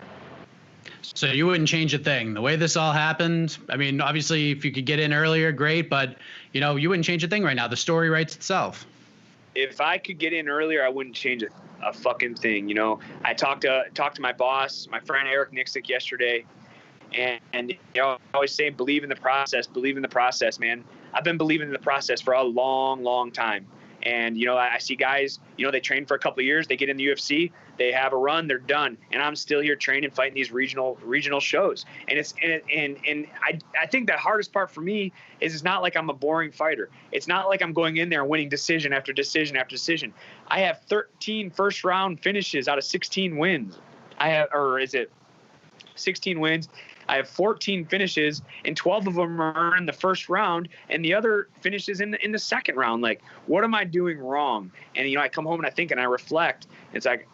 So you wouldn't change a thing. The way this all happened, I mean, obviously, if you could get in earlier, great. But, you know, you wouldn't change a thing right now. The story writes itself. If I could get in earlier, I wouldn't change a fucking thing. You know, I talked to my boss, my friend Eric Nixick yesterday. And you know, I always say, believe in the process, man. I've been believing in the process for a long, long time. And, you know, I see guys, you know, they train for a couple of years, they get in the UFC, they have a run, they're done. And I'm still here training, fighting these regional shows. And I think the hardest part for me is it's not like I'm a boring fighter. It's not like I'm going in there and winning decision after decision after decision. I have 13 first round finishes out of 16 wins. 16 wins. I have 14 finishes, and 12 of them are in the first round, and the other finishes in the second round. Like, what am I doing wrong? And, you know, I come home and I think and I reflect. It's like,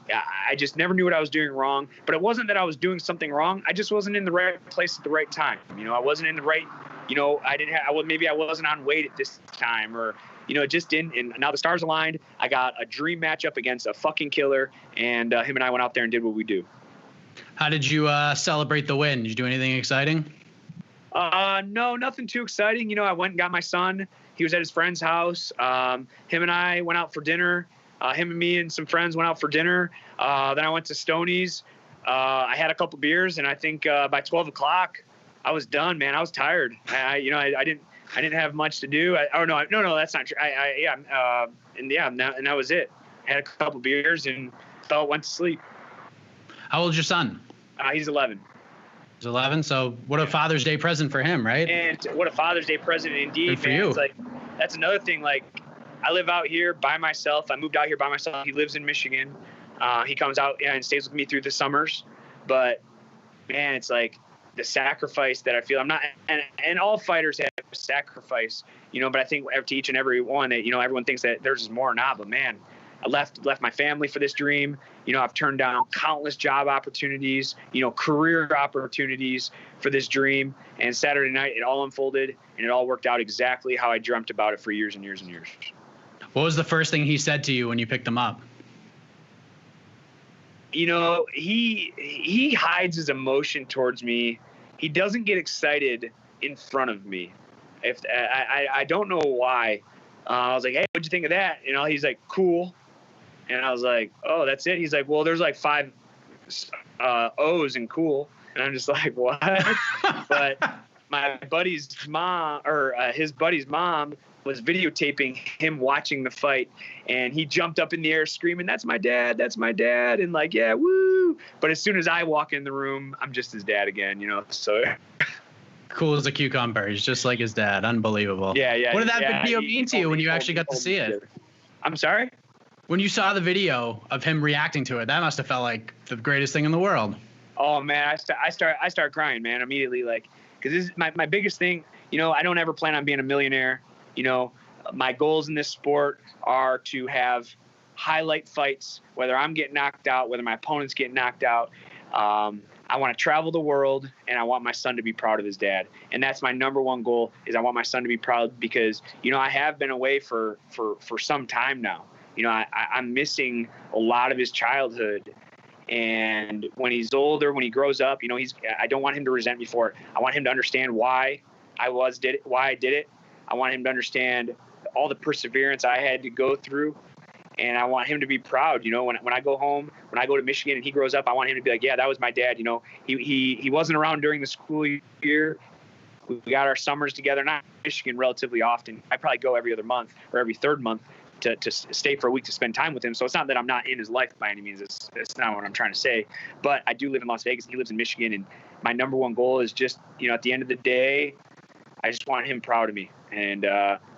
I just never knew what I was doing wrong. But it wasn't that I was doing something wrong. I just wasn't in the right place at the right time. You know, I wasn't in the right, you know, maybe I wasn't on weight at this time, or, you know, it just didn't. And now the stars aligned. I got a dream matchup against a fucking killer, and him and I went out there and did what we do. How did you celebrate the win? Did you do anything exciting? No, nothing too exciting. You know, I went and got my son. He was at his friend's house. Him and I went out for dinner. Him and me and some friends went out for dinner. Then I went to Stoney's. I had a couple beers, and I think by 12 o'clock, I was done, man. I was tired. I didn't have much to do. No, that's not true. And that was it. I had a couple beers and went to sleep. How old's your son? He's 11. He's 11. So what a Father's Day present for him, right? And what a Father's Day present indeed, Good for man. you. It's like, that's another thing. Like, I live out here by myself. I moved out here by myself. He lives in Michigan. He comes out and stays with me through the summers. But, man, it's like the sacrifice that I feel. I'm not, and all fighters have sacrifice, you know, but I think to each and every one that, you know, everyone thinks that theirs is more or not. But, man, I left my family for this dream. You know, I've turned down countless job opportunities, you know, career opportunities for this dream. And Saturday night, it all unfolded, and it all worked out exactly how I dreamt about it for years and years and years. What was the first thing he said to you when you picked him up? You know, he hides his emotion towards me. He doesn't get excited in front of me. I don't know why. I was like, hey, what'd you think of that? You know, he's like, cool. And I was like, oh, that's it? He's like, well, there's like 5 O's in cool. And I'm just like, what? But my buddy's mom, or his buddy's mom, was videotaping him watching the fight. And he jumped up in the air screaming, that's my dad, that's my dad. And like, yeah, woo. But as soon as I walk in the room, I'm just his dad again, you know, so. Cool as a cucumber. He's just like his dad. Unbelievable. Yeah. What did that video mean to you when you actually got to see it? I'm sorry? When you saw the video of him reacting to it, that must have felt like the greatest thing in the world. Oh man, I start crying, man, immediately, like, because this is my biggest thing. You know, I don't ever plan on being a millionaire. You know, my goals in this sport are to have highlight fights, whether I'm getting knocked out, whether my opponent's getting knocked out. I want to travel the world, and I want my son to be proud of his dad. And that's my number one goal, is I want my son to be proud, because, you know, I have been away for some time now. You know, I'm missing a lot of his childhood. And when he's older, when he grows up, you know, I don't want him to resent me for it. I want him to understand why I did it. I want him to understand all the perseverance I had to go through. And I want him to be proud. You know, when I go home, when I go to Michigan and he grows up, I want him to be like, yeah, that was my dad. You know, he wasn't around during the school year. We got our summers together, not Michigan relatively often. I probably go every other month or every third month to stay for a week to spend time with him. So it's not that I'm not in his life by any means. It's not what I'm trying to say. But I do live in Las Vegas, and he lives in Michigan. And my number one goal is just, you know, at the end of the day, I just want him proud of me. And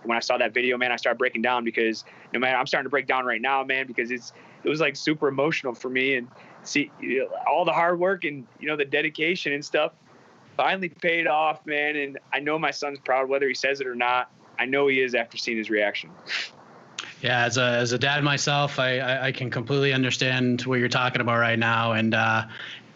when I saw that video, man, I started breaking down, because no matter, I'm starting to break down right now, man, because it was like super emotional for me. And see, you know, all the hard work and, you know, the dedication and stuff finally paid off, man. And I know my son's proud, whether he says it or not. I know he is after seeing his reaction. Yeah, as a dad myself, I can completely understand what you're talking about right now. And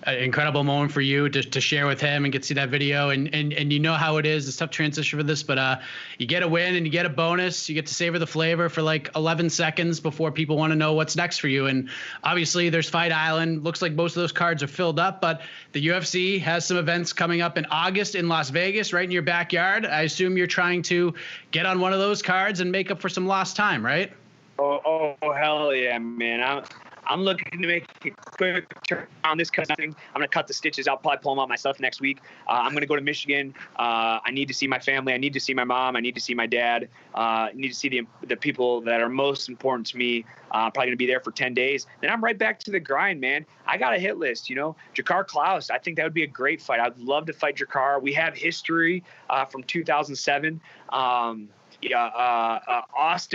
an incredible moment for you to share with him and get to see that video. And you know how it is. It's tough transition for this, but you get a win and you get a bonus. You get to savor the flavor for like 11 seconds before people want to know what's next for you. And obviously there's Fight Island. Looks like most of those cards are filled up, but the UFC has some events coming up in August in Las Vegas, right in your backyard. I assume you're trying to get on one of those cards and make up for some lost time, right? Oh, hell yeah, man. I'm looking to make a quick turn on this cutting. I'm going to cut the stitches. I'll probably pull them out myself next week. I'm going to go to Michigan. I need to see my family. I need to see my mom. I need to see my dad. I need to see the people that are most important to me. I'm probably going to be there for 10 days. Then I'm right back to the grind, man. I got a hit list, Jakar Klaus. I think that would be a great fight. I'd love to fight Jakar. We have history from 2007. Austin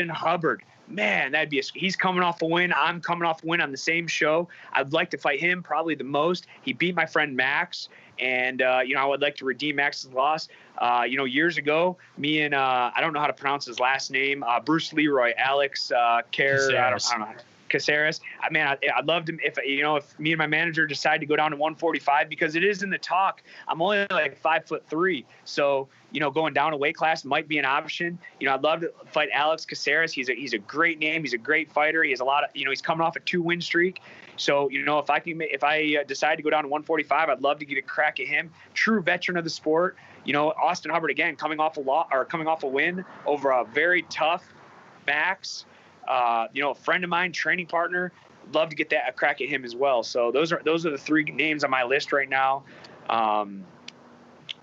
Hubbard. Man, he's coming off a win. I'm coming off a win on the same show. I'd like to fight him probably the most. He beat my friend Max, and I would like to redeem Max's loss. Years ago, me and I don't know how to pronounce his last name. Bruce Leroy, Alex Caceres. I don't know. Caceres. I'd love to if me and my manager decide to go down to 145 because it is in the talk. I'm only like 5'3", so going down a weight class might be an option. I'd love to fight Alex Caceres. He's a great name. He's a great fighter. He has a lot of he's coming off a 2-win streak. So if I decide to go down to 145, I'd love to get a crack at him. True veteran of the sport. Austin Hubbard again coming off a win over a very tough Max. A friend of mine, training partner, love to get a crack at him as well. So those are the 3 names on my list right now.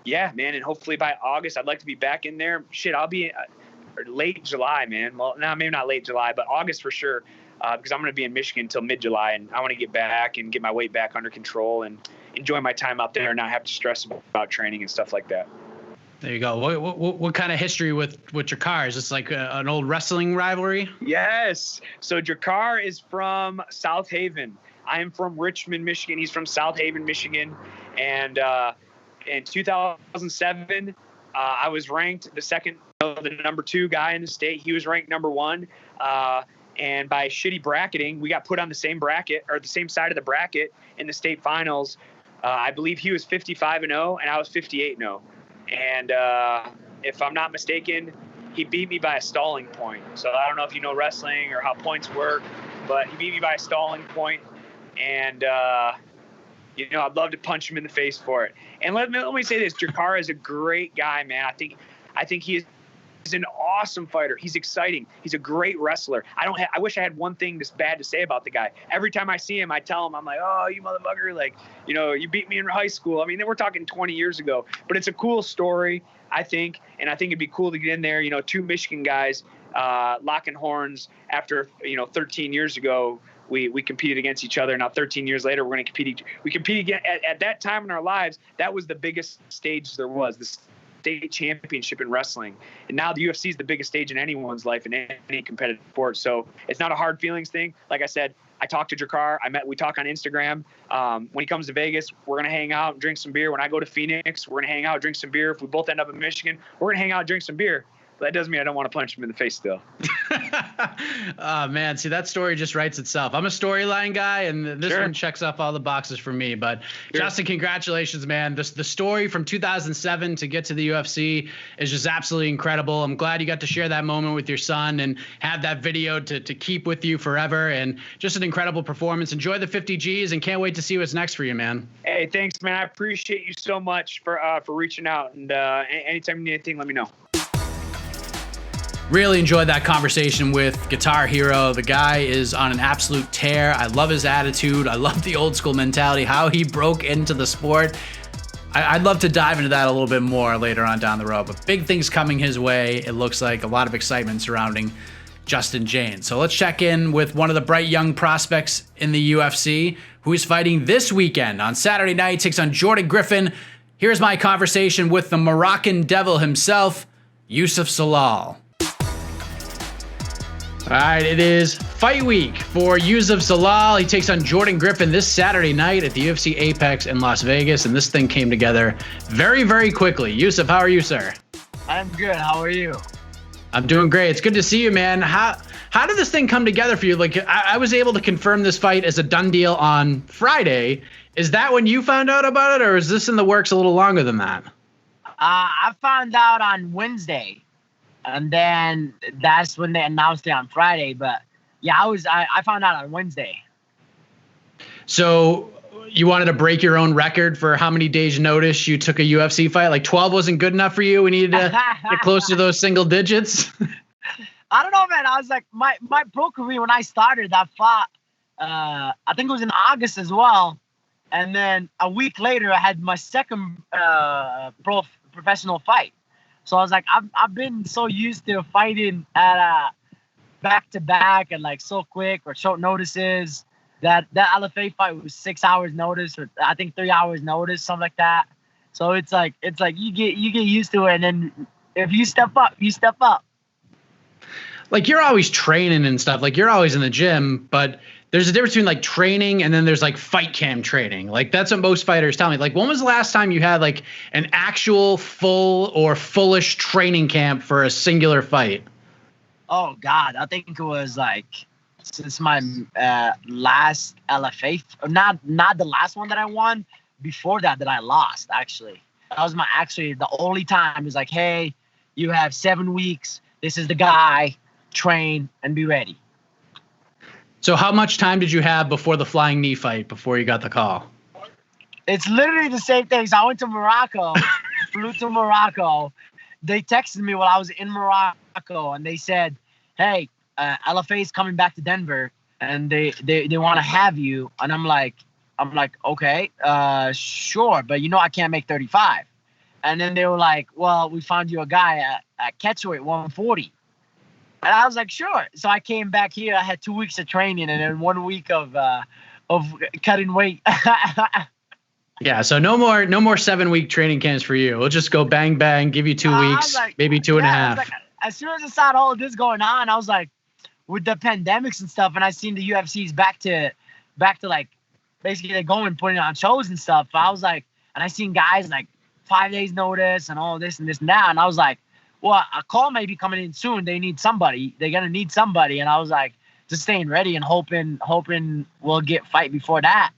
Yeah, man. And hopefully by August, I'd like to be back in there. Shit, I'll be late July, man. Well, no, maybe not late July, but August for sure. Because I'm going to be in Michigan until mid-July, and I want to get back and get my weight back under control and enjoy my time out there and not have to stress about training and stuff like that. There you go. What kind of history with Jakar? Is this like an old wrestling rivalry? Yes. So Jakar is from South Haven. I am from Richmond, Michigan. He's from South Haven, Michigan. And in 2007, I was ranked the number 2 guy in the state. He was ranked number 1. And by shitty bracketing, we got put on the same bracket or the same side of the bracket in the state finals. I believe he was 55-0 and I was 58-0. And if I'm not mistaken, he beat me by a stalling point. So I don't know if you know wrestling or how points work, but he beat me by a stalling point. And, I'd love to punch him in the face for it. And let me say this. Jakar is a great guy, man. I think he is an awesome fighter. He's exciting. He's a great wrestler. I wish I had one thing this bad to say about the guy. Every time I see him, I tell him, I'm like, oh, you motherfucker. Like, you beat me in high school. I mean, we're talking 20 years ago, but it's a cool story, I think. And I think it'd be cool to get in there, 2 Michigan guys, locking horns after, 13 years ago, we competed against each other. Now 13 years later, we're going to compete. We compete again at that time in our lives. That was the biggest stage there was. The state championship in wrestling, and now the UFC is the biggest stage in anyone's life in any competitive sport. So it's not a hard feelings thing. Like I said, I talked to Jakar. We talk on Instagram. When he comes to Vegas, we're gonna hang out and drink some beer. When I go to Phoenix, we're gonna hang out, drink some beer. If we both end up in Michigan, we're gonna hang out, drink some beer. But that doesn't mean I don't want to punch him in the face still. Oh, man. See, that story just writes itself. I'm a storyline guy, and this one checks off all the boxes for me. But, Justin, congratulations, man. The story from 2007 to get to the UFC is just absolutely incredible. I'm glad you got to share that moment with your son and have that video to keep with you forever. And just an incredible performance. Enjoy the 50 Gs, and can't wait to see what's next for you, man. Hey, thanks, man. I appreciate you so much for reaching out. And anytime you need anything, let me know. Really enjoyed that conversation with Guitar Hero. The guy is on an absolute tear. I love his attitude. I love the old school mentality, how he broke into the sport. I'd love to dive into that a little bit more later on down the road, but big things coming his way. It looks like a lot of excitement surrounding Justin Jaynes. So let's check in with one of the bright young prospects in the UFC who is fighting this weekend. On Saturday night, takes on Jordan Griffin. Here's my conversation with the Moroccan devil himself, Youssef Zalal. All right, it is fight week for Youssef Zalal. He takes on Jordan Griffin this Saturday night at the UFC Apex in Las Vegas, and this thing came together very, very quickly. Youssef, how are you, sir? I'm good. How are you? I'm doing great. It's good to see you, man. How did this thing come together for you? Like, I was able to confirm this fight as a done deal on Friday, Is that when you found out about it, or is this in the works a little longer than that? I found out on Wednesday, and then that's when they announced it on Friday. But yeah, I found out on Wednesday. So you wanted to break your own record for how many days notice you took a UFC fight? Like 12 wasn't good enough for you? We needed to get close to those single digits? I don't know, man. I was like, my pro career, when I started, I fought, I think it was in August as well. And then a week later, I had my second professional fight. So I was like, I've been so used to fighting at back-to-back and like so quick or short notices. That LFA fight was 6 hours notice, or I think 3 hours notice, something like that. So it's like you get used to it, and then if you step up, you step up. Like you're always training and stuff. Like you're always in the gym, but there's a difference between like training and then there's like fight camp training. Like that's what most fighters tell me. Like when was the last time you had like an actual full or fullish training camp for a singular fight? Oh God, I think it was like since my last LFA, not the last one that I won. Before that I lost, actually. That was the only time. It was like, hey, you have 7 weeks. This is the guy. Train and be ready. So how much time did you have before the flying knee fight, before you got the call? It's literally the same thing. So I went to Morocco, flew to Morocco. They texted me while I was in Morocco, and they said, hey, LFA is coming back to Denver, and they want to have you. And I'm like, okay, sure, but I can't make 35. And then they were like, well, we found you a guy at catchweight 140. And I was like, sure. So I came back here. I had 2 weeks of training and then 1 week of cutting weight. Yeah, so no more 7-week training camps for you. We'll just go bang bang, give you 2 weeks, like, maybe two and a half. Like, as soon as I saw all of this going on, I was like, with the pandemics and stuff, and I seen the UFC's back to like basically they're going putting on shows and stuff. I was like, and I seen guys like 5 days notice and all this and this and that, and I was like, well, a call may be coming in soon. They need somebody. They're gonna need somebody, and I was like, just staying ready and hoping we'll get fight before that.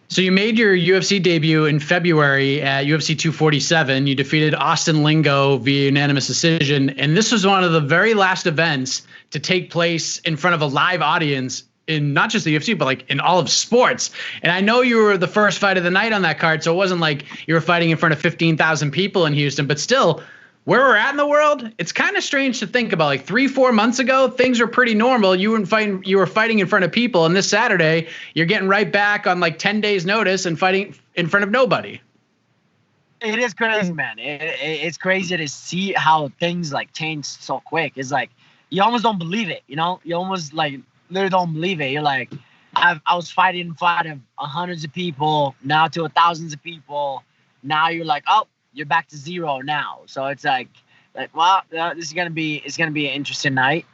So you made your UFC debut in February at UFC 247. You defeated Austin Lingo via unanimous decision, and this was one of the very last events to take place in front of a live audience in not just the UFC, but like in all of sports. And I know you were the first fight of the night on that card, so it wasn't like you were fighting in front of 15,000 people in Houston, but still, where we're at in the world, it's kind of strange to think about. Like 3-4 months ago, things were pretty normal. You were fighting in front of people, and this Saturday, you're getting right back on like 10 days notice and fighting in front of nobody. It is crazy, man. It's crazy to see how things like change so quick. It's like you almost don't believe it, You almost like literally don't believe it. You're like, I was fighting in front of hundreds of people, now to thousands of people. Now you're like, oh, you're back to zero now. So it's like, well, it's gonna be an interesting night.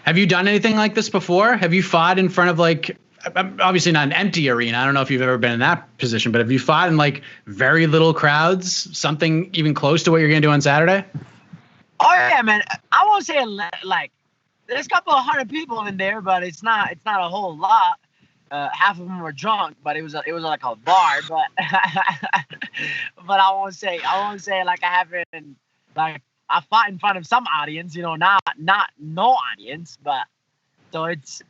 Have you done anything like this before? Have you fought in front of like, obviously not an empty arena. I don't know if you've ever been in that position, but have you fought in like very little crowds, something even close to what you're gonna do on Saturday? Oh yeah, man. I won't say like there's a couple of hundred people in there, but it's not a whole lot. Half of them were drunk, but it was like a bar. But but I won't say like I haven't, like I fought in front of some audience, not no audience, but so it's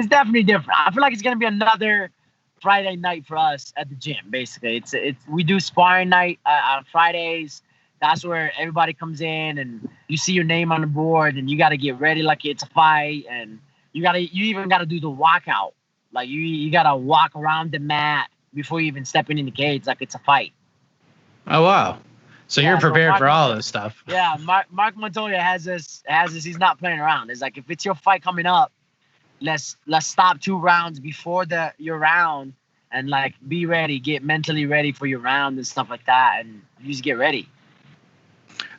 definitely different. I feel like it's gonna be another Friday night for us at the gym. Basically, we do sparring night on Fridays. That's where everybody comes in and you see your name on the board and you got to get ready like it's a fight, and you even got to do the walkout. Like you got to walk around the mat before you even step in the cage like it's a fight. Oh, wow. So you're prepared for all this stuff. Yeah, Mark Montoya has this. He's not playing around. It's like, if it's your fight coming up, let's stop 2 rounds before your round and like be ready, get mentally ready for your round and stuff like that, and you just get ready.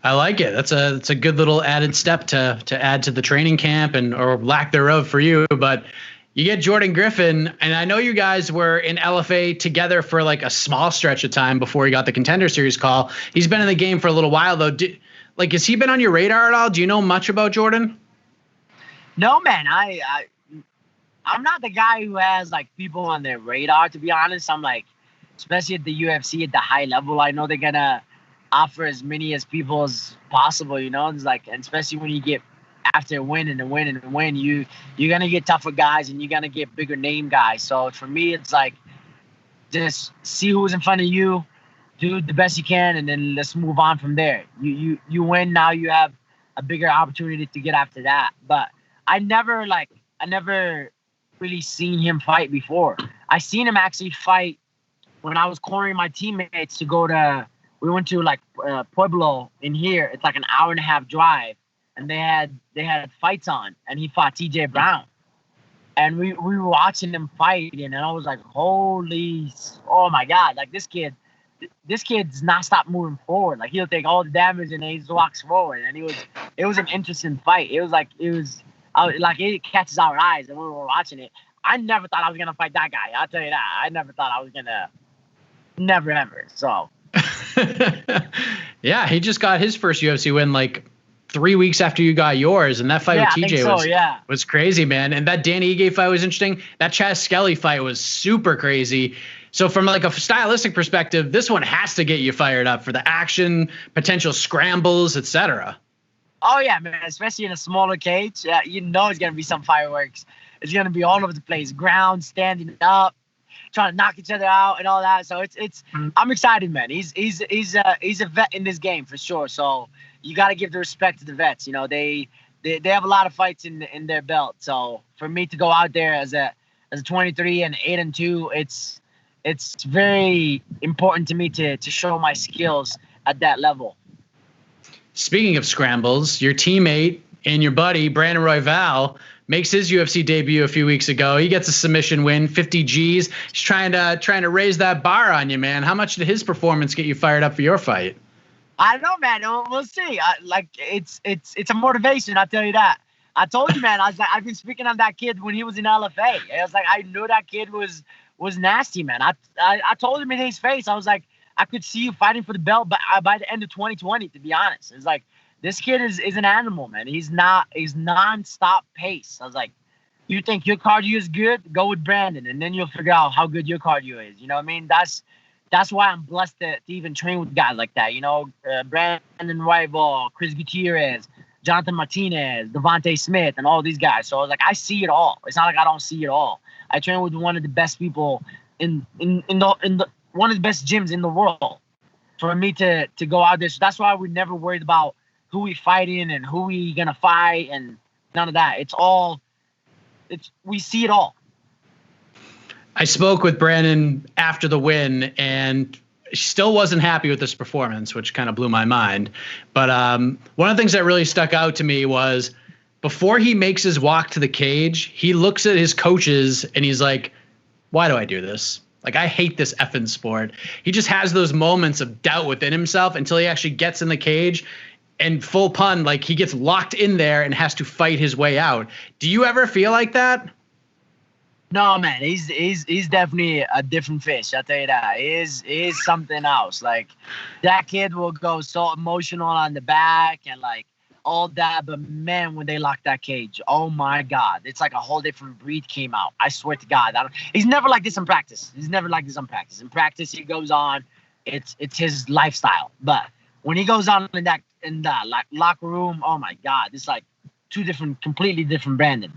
I like it. That's a good little added step to add to the training camp or lack thereof for you. But you get Jordan Griffin, and I know you guys were in LFA together for like a small stretch of time before he got the Contender Series call. He's been in the game for a little while though. Has he been on your radar at all? Do you know much about Jordan? No, man. I'm not the guy who has like people on their radar, to be honest. I'm like, especially at the UFC at the high level, I know they're gonna offer as many as people as possible, you know. It's like, and especially when you get after winning and winning and win, you're gonna get tougher guys and you're gonna get bigger name guys. So for me, it's like just see who's in front of you, do the best you can, and then let's move on from there. You win, now you have a bigger opportunity to get after that. But I never really seen him fight before. I seen him actually fight when I was cornering my teammates to go to. We went to like Pueblo in here. It's like an hour and a half drive, and they had fights on, and he fought TJ Brown, and we were watching him fight, and I was like, holy, oh my God, like this kid's not stop moving forward. Like he'll take all the damage and then he just walks forward, and it was an interesting fight. It was like it catches our eyes, and we were watching it. I never thought I was gonna fight that guy. I'll tell you that. I never thought I was gonna. Never ever. So. Yeah, he just got his first UFC win like 3 weeks after you got yours, and that fight with TJ was crazy, man. And that Danny Ige fight was interesting. That Chaz Skelly fight was super crazy. So from like a stylistic perspective, this one has to get you fired up for the action, potential scrambles, etc. Oh yeah, man. Especially in a smaller cage, you know it's gonna be some fireworks. It's gonna be all over the place, ground, standing up, trying to knock each other out and all that. So it's I'm excited, man. He's a vet in this game for sure. So you got to give the respect to the vets. You know, they have a lot of fights in their belt. So for me to go out there as a 23 and 8-2, it's very important to me to show my skills at that level. Speaking of scrambles, your teammate and your buddy Brandon Royval makes his UFC debut a few weeks ago. He gets a submission win, 50 Gs. He's trying to raise that bar on you, man. How much did his performance get you fired up for your fight? I don't know, man. We'll see. It's a motivation. I'll tell you that. I told you, man. I was like, I've been speaking on that kid when he was in LFA. I was like, I knew that kid was nasty, man. I told him in his face. I was like, I could see you fighting for the belt, but by the end of 2020, to be honest, it's like. This kid is an animal, man. He's non-stop pace. I was like, you think your cardio is good? Go with Brandon, and then you'll figure out how good your cardio is. You know what I mean? That's why I'm blessed to even train with guys like that. You know, Brandon Royval, Chris Gutierrez, Jonathan Martinez, Devontae Smith, and all these guys. So I was like, I see it all. It's not like I don't see it all. I train with one of the best people in the one of the best gyms in the world. For me to go out there, so that's why we're never worried about who we fighting and who we gonna fight and none of that. We see it all. I spoke with Brandon after the win and still wasn't happy with this performance, which kind of blew my mind. But one of the things that really stuck out to me was before he makes his walk to the cage, he looks at his coaches and he's like, why do I do this? Like, I hate this effing sport. He just has those moments of doubt within himself until he actually gets in the cage. And full pun, like he gets locked in there and has to fight his way out. Do you ever feel like that? No, man. He's definitely a different fish. I'll tell you that. He is something else. Like that kid will go so emotional on the back and like all that. But man, when they lock that cage, oh my God, it's like a whole different breed came out. I swear to God, he's never like this in practice. In practice, he goes on. It's his lifestyle. But when he goes on in that like locker room, oh my God, it's like completely different Brandon.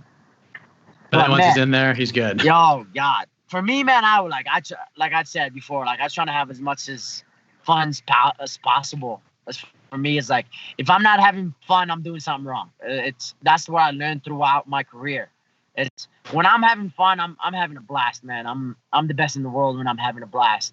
But then once he's in there, he's good. Yo, God, for me, man, I would like I said before, like I was trying to have as much fun as possible. For me, it's like if I'm not having fun, I'm doing something wrong. That's what I learned throughout my career. It's when I'm having fun, I'm having a blast, man. I'm the best in the world when I'm having a blast.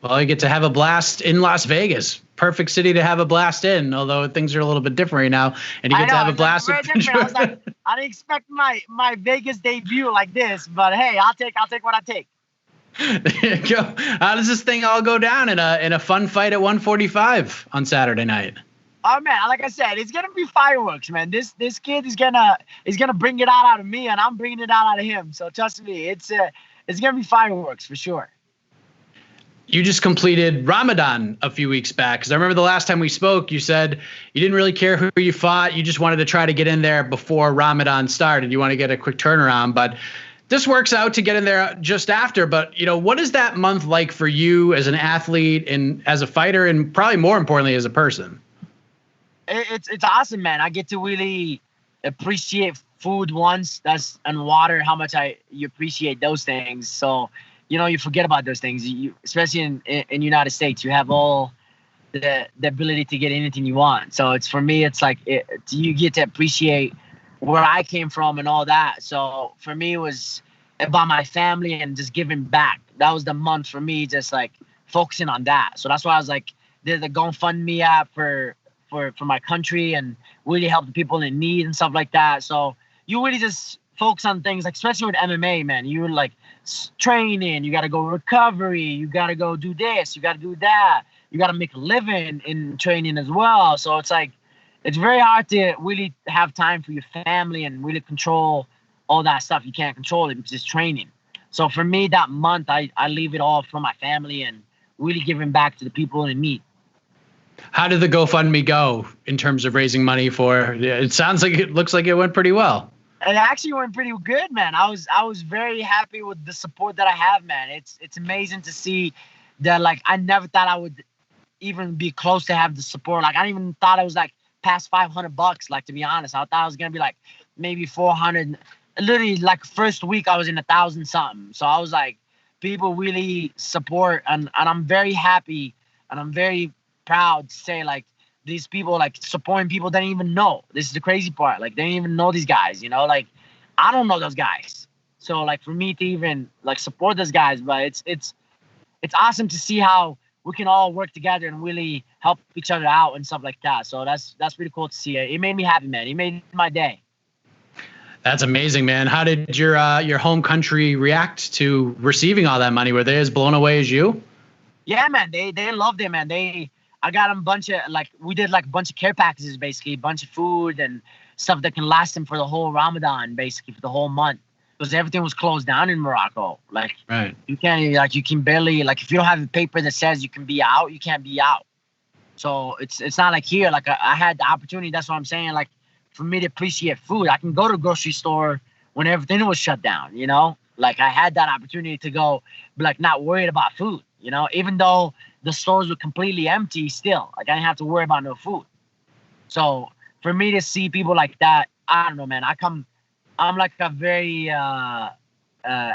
Well, you get to have a blast in Las Vegas. Perfect city to have a blast in, although things are a little bit different right now. And you get to have a blast. I was like, I didn't expect my Vegas debut like this, but hey, I'll take what I take. There you go. How does this thing all go down in a fun fight at 145 on Saturday night? Oh man, like I said, it's gonna be fireworks, man. This kid is gonna bring it out of me, and I'm bringing it out of him. So trust me, it's gonna be fireworks for sure. You just completed Ramadan a few weeks back, because I remember the last time we spoke, you said you didn't really care who you fought. You just wanted to try to get in there before Ramadan started. You want to get a quick turnaround, but this works out to get in there just after. But, what is that month like for you as an athlete and as a fighter, and probably more importantly as a person? It's awesome, man. I get to really appreciate food and water, how much you appreciate those things. So, you forget about those things. Especially in United States, you have all the ability to get anything you want. So for me, it's like you get to appreciate where I came from and all that. So for me, it was about my family and just giving back. That was the month for me, just like focusing on that. So that's why I was like, did the GoFundMe app for my country and really help the people in need and stuff like that. So you really just focus on things, like especially with MMA, man. You're like training, you got to go recovery, you got to go do this, you got to do that, you got to make a living in training as well. So it's like, it's very hard to really have time for your family and really control all that stuff. You can't control it because it's training. So for me, that month, I leave it all for my family and really giving back to the people in need. How did the GoFundMe go in terms of raising money for? It looks like it went pretty well. It actually went pretty good, man. I was very happy with the support that I have, man. It's amazing to see that. Like, I never thought I would even be close to have the support. Like, I didn't even thought it was like past $500. Like, to be honest, I thought I was gonna be like maybe 400. Literally, like first week I was in 1,000 something. So I was like, people really support, and I'm very happy, and I'm very proud to say, like, these people like supporting people they didn't even know. This is the crazy part. Like, they didn't even know these guys, like, I don't know those guys. So like, for me to even like support those guys, but it's awesome to see how we can all work together and really help each other out and stuff like that. So that's pretty cool to see. It made me happy, man. It made my day. That's amazing, man. How did your home country react to receiving all that money? Were they as blown away as you? Yeah, man. They loved it, man. I got them we did like a bunch of care packages, basically, a bunch of food and stuff that can last them for the whole Ramadan, basically, for the whole month. Because everything was closed down in Morocco. Like, right. You can barely, like, if you don't have a paper that says you can be out, you can't be out. So it's not like here. Like, I had the opportunity. That's what I'm saying. Like, for me to appreciate food, I can go to the grocery store when everything was shut down, Like, I had that opportunity to go, but like, not worried about food, even though the stores were completely empty still. Like, I didn't have to worry about no food. So for me to see people like that, I don't know, man. I'm like a very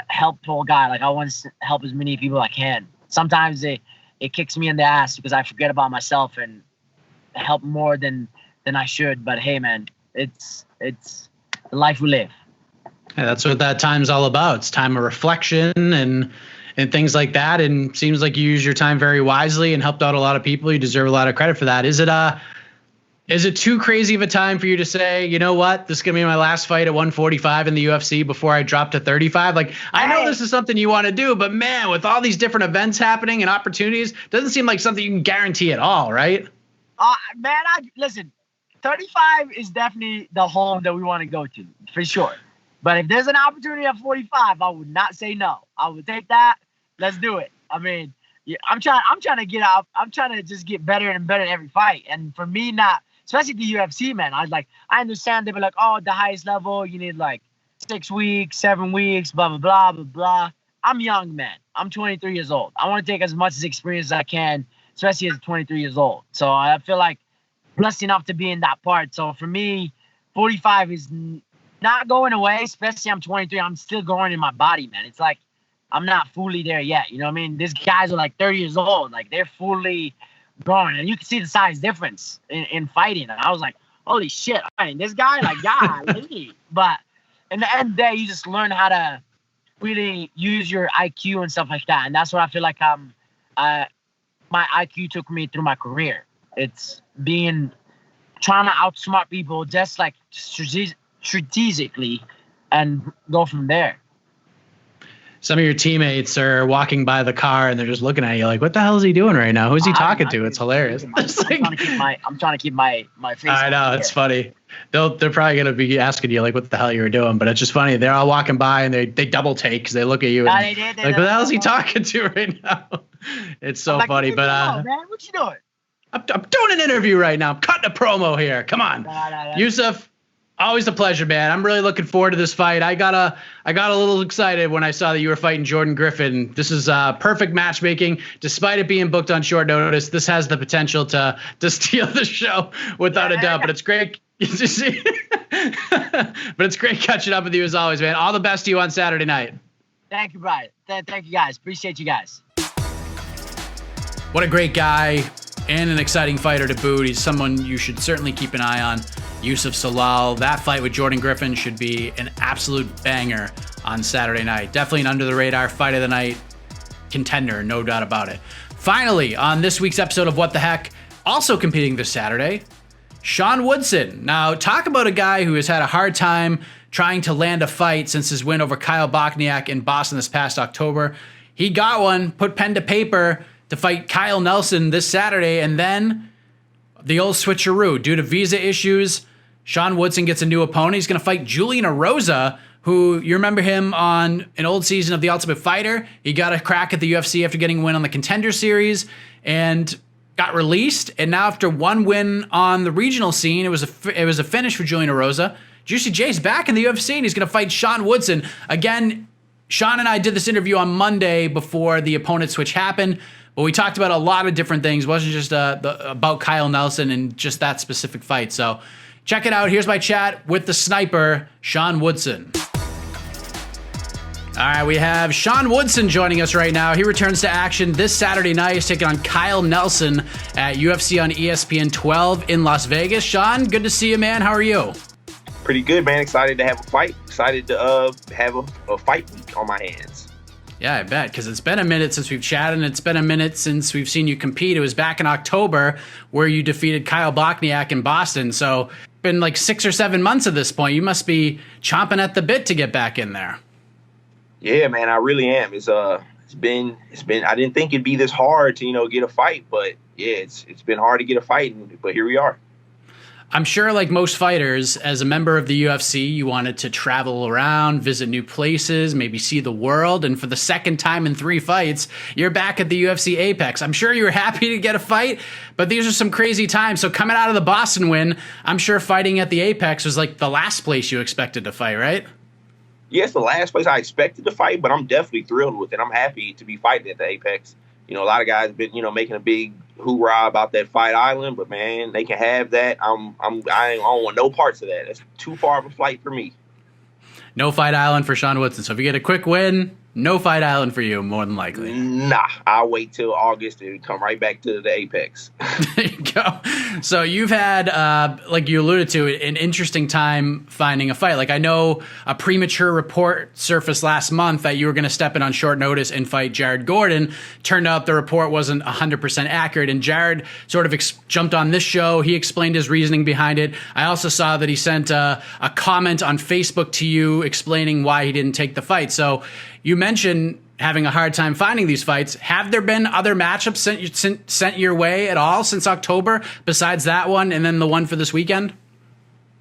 helpful guy. Like, I want to help as many people as I can. Sometimes it kicks me in the ass because I forget about myself and help more than I should. But hey, man, it's the life we live. Yeah, that's what that time's all about. It's time of reflection and things like that. And seems like you use your time very wisely and helped out a lot of people. You deserve a lot of credit for that. Is it too crazy of a time for you to say, you know what, this is going to be my last fight at 145 in the UFC before I drop to 35? Like, I know this is something you want to do, but man, with all these different events happening and opportunities, doesn't seem like something you can guarantee at all, right? Man, listen, 35 is definitely the home that we want to go to, for sure. But if there's an opportunity at 45, I would not say no. I would take that. Let's do it. I mean, yeah, I'm trying to get out. I'm trying to just get better and better in every fight. And for me, especially the UFC, man, I understand they be like, oh, the highest level, you need like 6 weeks, 7 weeks, blah, blah, blah, blah, blah. I'm young, man. I'm 23 years old. I want to take as much experience as I can, especially as 23 years old. So I feel like blessed enough to be in that part. So for me, 45 is not going away, especially I'm 23. I'm still growing in my body, man. It's like I'm not fully there yet. You know what I mean? These guys are like 30 years old. Like, they're fully growing. And you can see the size difference in fighting. And I was like, holy shit. I mean, this guy, like, golly. But in the end of the day, you just learn how to really use your IQ and stuff like that. And that's what I feel like my IQ took me through my career. It's trying to outsmart people just like strategically and go from there. some of your teammates are walking by the car and they're just looking at you like, what the hell is he doing right now? Who's he talking to? It's hilarious. I'm trying to keep my face. I know, it's funny. They're probably going to be asking you like what the hell you were doing, but it's just funny. They're all walking by and they double take because they look at you and like, what the hell is he talking to right now? It's so funny. But man, what you doing? I'm doing an interview right now. I'm cutting a promo here. Come on, Youssef. Always a pleasure, man. I'm really looking forward to this fight. I got a little excited when I saw that you were fighting Jordan Griffin. This is perfect matchmaking. Despite it being booked on short notice, this has the potential to steal the show without a doubt. But it's great. But it's great catching up with you as always, man. All the best to you on Saturday night. Thank you, Brian. Thank you, guys. Appreciate you guys. What a great guy and an exciting fighter to boot. He's someone you should certainly keep an eye on. Youssef Zalal. That fight with Jordan Griffin should be an absolute banger on Saturday night. Definitely an under-the-radar fight of the night contender, no doubt about it. Finally, on this week's episode of What the Heck, also competing this Saturday, Sean Woodson. Now, talk about a guy who has had a hard time trying to land a fight since his win over Kyle Bochniak in Boston this past October. He got one, put pen to paper to fight Kyle Nelson this Saturday, and then the old switcheroo. Due to visa issues, Sean Woodson gets a new opponent. He's going to fight Julian Erosa, who you remember him on an old season of The Ultimate Fighter. He got a crack at the UFC after getting a win on the Contender Series and got released. And now after one win on the regional scene, it was a finish for Julian Erosa. Juicy J's back in the UFC, and he's going to fight Sean Woodson. Again, Sean and I did this interview on Monday before the opponent switch happened. But we talked about a lot of different things. It wasn't just about Kyle Nelson and just that specific fight. So check it out. Here's my chat with the sniper, Sean Woodson. All right, we have Sean Woodson joining us right now. He returns to action this Saturday night. He's taking on Kyle Nelson at UFC on ESPN 12 in Las Vegas. Sean, good to see you, man. How are you? Pretty good, man. Excited to have a fight. Excited to have a fight week on my hands. Yeah, I bet, because it's been a minute since we've chatted, and it's been a minute since we've seen you compete. It was back in October where you defeated Kyle Bochniak in Boston. So been like 6 or 7 months at this point. You must be chomping at the bit to get back in there. Yeah, man, I really am. It's been. I didn't think it'd be this hard to get a fight, but yeah, it's been hard to get a fight, but here we are. I'm sure, like most fighters, as a member of the UFC, you wanted to travel around, visit new places, maybe see the world. And for the second time in 3 fights, you're back at the UFC Apex. I'm sure you were happy to get a fight, but these are some crazy times. So coming out of the Boston win, I'm sure fighting at the Apex was like the last place you expected to fight, right? Yeah, it's the last place I expected to fight, but I'm definitely thrilled with it. I'm happy to be fighting at the Apex. A lot of guys have been, making a big hoorah about that Fight Island, but man, they can have that. I don't want no parts of that. It's too far of a flight for me. No Fight Island for Sean Woodson. So if you get a quick win, no Fight Island for you, more than likely. Nah, I'll wait till August and come right back to the Apex. There you go. So you've had, like you alluded to, an interesting time finding a fight. Like I know a premature report surfaced last month that you were going to step in on short notice and fight Jared Gordon. Turned out the report wasn't 100% accurate, and Jared sort of jumped on this show. He explained his reasoning behind it. I also saw that he sent a comment on Facebook to you explaining why he didn't take the fight. So you mentioned having a hard time finding these fights. Have there been other matchups sent your way at all since October besides that one and then the one for this weekend?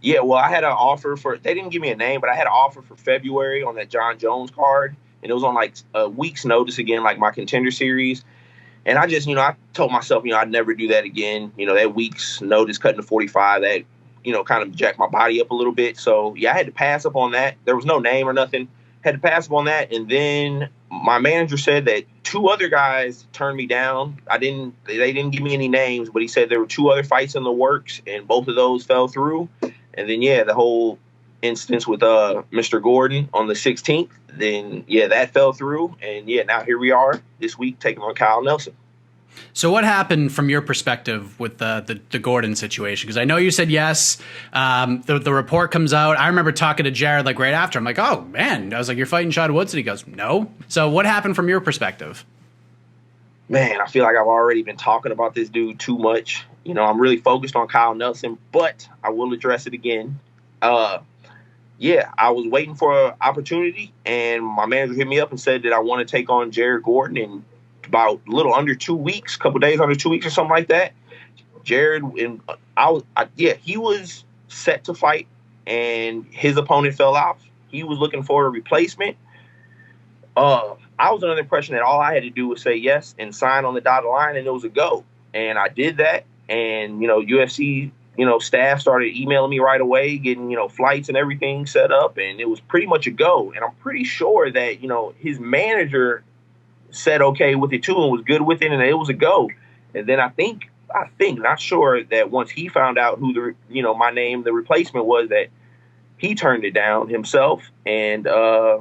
Yeah, well, I had an offer they didn't give me a name, but I had an offer for February on that John Jones card. And it was on like a week's notice again, like my Contender Series. And I just, I told myself, I'd never do that again. That week's notice cutting to 45, that, kind of jacked my body up a little bit. So, yeah, I had to pass up on that. There was no name or nothing. Had to pass up on that, and then my manager said that 2 other guys turned me down. They didn't give me any names, but he said there were 2 other fights in the works, and both of those fell through. And then, yeah, the whole instance with Mr. Gordon on the 16th, then, yeah, that fell through. And, yeah, now here we are this week taking on Kyle Nelson. So what happened from your perspective with the Gordon situation? Because I know you said yes. The report comes out. I remember talking to Jared like right after. I'm like, oh, man. I was like, you're fighting Sean Woodson? He goes, no. So what happened from your perspective? Man, I feel like I've already been talking about this dude too much. I'm really focused on Kyle Nelson, but I will address it again. Yeah, I was waiting for an opportunity, and my manager hit me up and said that I want to take on Jared Gordon in about a little under 2 weeks, couple days under 2 weeks or something like that. Jared, and he was set to fight, and his opponent fell off. He was looking for a replacement. I was under the impression that all I had to do was say yes and sign on the dotted line, and it was a go. And I did that, and UFC staff started emailing me right away, getting flights and everything set up, and it was pretty much a go. And I'm pretty sure that his manager said okay with it too and was good with it, and it was a go. And then I think, not sure, that once he found out who my name, the replacement was, that he turned it down himself. And I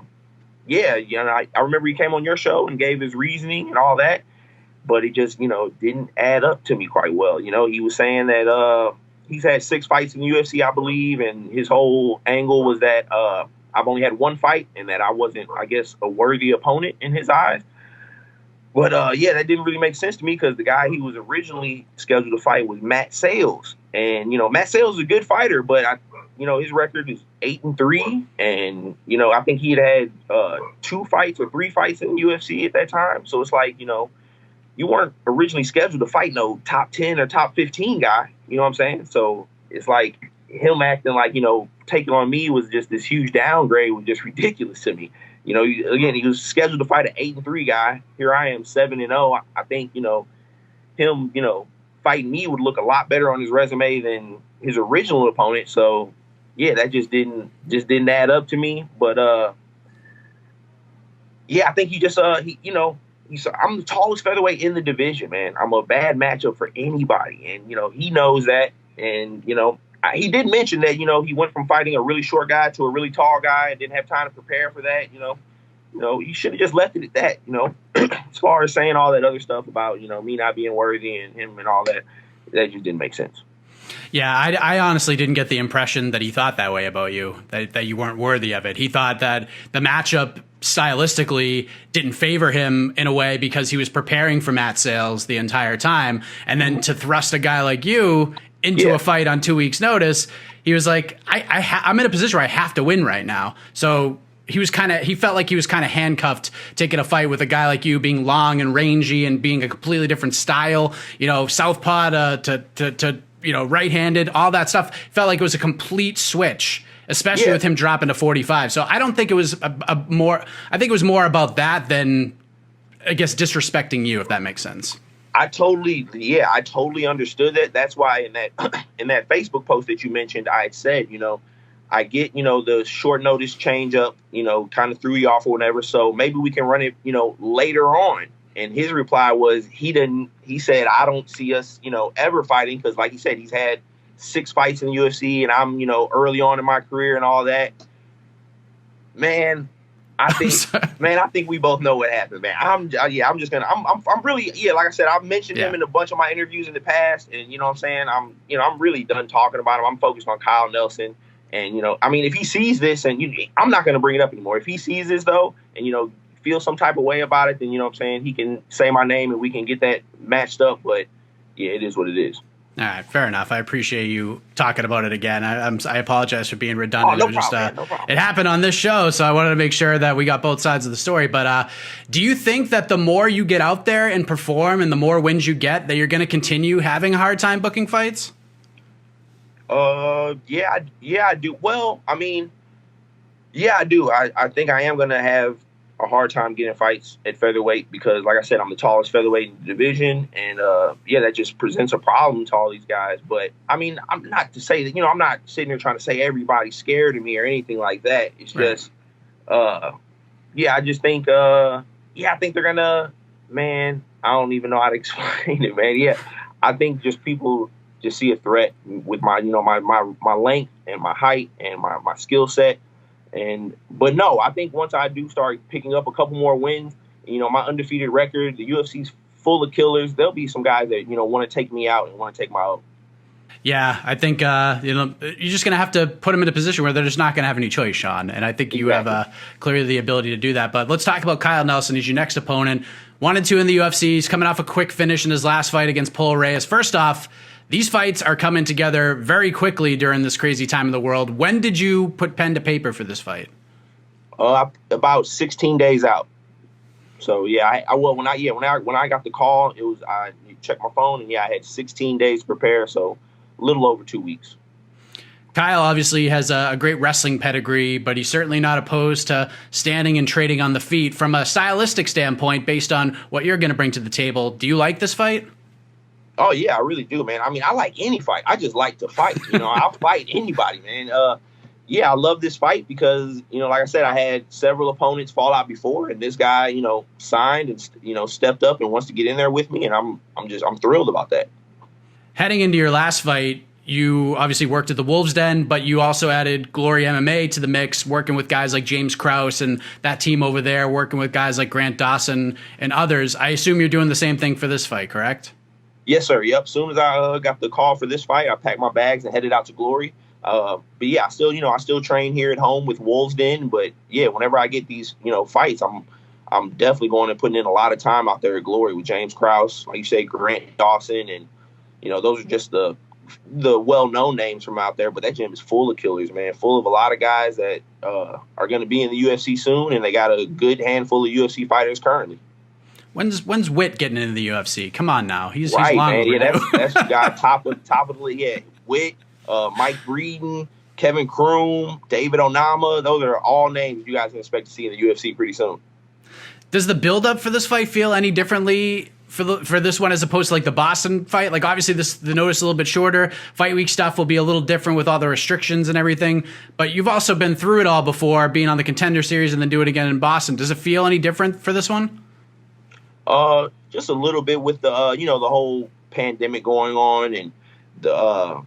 remember he came on your show and gave his reasoning and all that, but it just didn't add up to me quite well. He was saying that he's had 6 fights in the UFC, I believe, and his whole angle was that I've only had 1 fight and that I wasn't, I guess, a worthy opponent in his eyes. But, that didn't really make sense to me, because the guy he was originally scheduled to fight was Matt Sales. And, Matt Sales is a good fighter, but, his record is 8-3. And, I think he had 2 fights or 3 fights in the UFC at that time. So it's like, you weren't originally scheduled to fight no top 10 or top 15 guy. You know what I'm saying? So it's like him acting like, taking on me was just this huge downgrade was just ridiculous to me. Again, he was scheduled to fight an 8-3 guy. Here I am, 7-0. I think, him, fighting me would look a lot better on his resume than his original opponent. So, that just didn't add up to me. But, I think he just, I'm the tallest featherweight in the division, man. I'm a bad matchup for anybody. And, he knows that. And, he did mention that, he went from fighting a really short guy to a really tall guy and didn't have time to prepare for that. He should have just left it at that, as far as saying all that other stuff about, me not being worthy and him and all that. That just didn't make sense. Yeah, I honestly didn't get the impression that he thought that way about you, that you weren't worthy of it. He thought that the matchup stylistically didn't favor him in a way because he was preparing for Matt Sales the entire time. And then to thrust a guy like you into a fight on 2 weeks' notice, he was like, I'm in a position where I have to win right now. So he felt like he was kind of handcuffed taking a fight with a guy like you, being long and rangy and being a completely different style, southpaw to right-handed, all that stuff. Felt like it was a complete switch, especially with him dropping to 45. So I don't think it was I think it was more about that than, I guess, disrespecting you, if that makes sense. I totally understood that. That's why in that Facebook post that you mentioned, I had said, I get, the short notice change up, kind of threw you off or whatever. So maybe we can run it, later on. And his reply was, he said, I don't see us, ever fighting. Because like he said, he's had 6 fights in the UFC and I'm, early on in my career and all that. Man, I think we both know what happened, man. I'm really, like I said, I've mentioned him in a bunch of my interviews in the past, and what I'm saying, I'm really done talking about him. I'm focused on Kyle Nelson, and if he sees this, and I'm not going to bring it up anymore. If he sees this though, and feel some type of way about it, then what I'm saying, he can say my name and we can get that matched up. But it is what it is. All right, fair enough. I appreciate you talking about it again. I apologize for being redundant. No problem. It happened on this show, so I wanted to make sure that we got both sides of the story. But do you think that the more you get out there and perform and the more wins you get, that you're going to continue having a hard time booking fights? I do. Well, I do. I think I am going to have a hard time getting fights at featherweight because, like I said, I'm the tallest featherweight in the division, and that just presents a problem to all these guys. But I'm not to say that I'm not sitting here trying to say everybody's scared of me or anything like that. It's just, I just think, I think they're gonna, man. I don't even know how to explain it, man. Yeah, I think just people just see a threat with my, my length and my height and my skill set. But no, I think once I do start picking up a couple more wins, my undefeated record, the UFC's full of killers. There'll be some guys that, want to take me out and want to take my own. Yeah, I think, you're just going to have to put them in a position where they're just not going to have any choice, Sean. And I think you have clearly the ability to do that. But let's talk about Kyle Nelson. He's your next opponent. 1-2 in the UFC. He's coming off a quick finish in his last fight against Paul Reyes. First off, these fights are coming together very quickly during this crazy time in the world. When did you put pen to paper for this fight? About 16 days out. So yeah, when I got the call, it was I checked my phone and yeah, I had 16 days to prepare, so a little over 2 weeks. Kyle obviously has a great wrestling pedigree, but he's certainly not opposed to standing and trading on the feet. From a stylistic standpoint, based on what you're going to bring to the table, do you like this fight? Oh yeah, I really do, man. I mean, I like any fight. I just like to fight. I'll fight anybody, man. Yeah, I love this fight because, like I said, I had several opponents fall out before, and this guy, signed and, stepped up and wants to get in there with me, and I'm thrilled about that. Heading into your last fight, you obviously worked at the Wolves Den, but you also added Glory MMA to the mix, working with guys like James Krause and that team over there, working with guys like Grant Dawson and others. I assume you're doing the same thing for this fight, correct? Yes, sir. Yep. As soon as I got the call for this fight, I packed my bags and headed out to Glory. But yeah, I still train here at home with Wolves Den. But yeah, whenever I get these, fights, I'm definitely going and putting in a lot of time out there at Glory with James Krause, like you say, Grant Dawson, and those are just the well-known names from out there. But that gym is full of killers, man, full of a lot of guys that are going to be in the UFC soon, and they got a good handful of UFC fighters currently. When's Witt getting into the UFC? Come on now, he's right, long man. overdue. Yeah, that's the guy top of the league. Yeah, Witt. Mike Breeden, Kevin Kroom, David Onama. Those are all names you guys can expect to see in the UFC pretty soon. Does the build-up for this fight feel any differently for this one as opposed to like the Boston fight? Like obviously the notice is a little bit shorter. Fight week stuff will be a little different with all the restrictions and everything. But you've also been through it all before, being on the Contender Series and then do it again in Boston. Does it feel any different for this one? Just a little bit with the the whole pandemic going on and the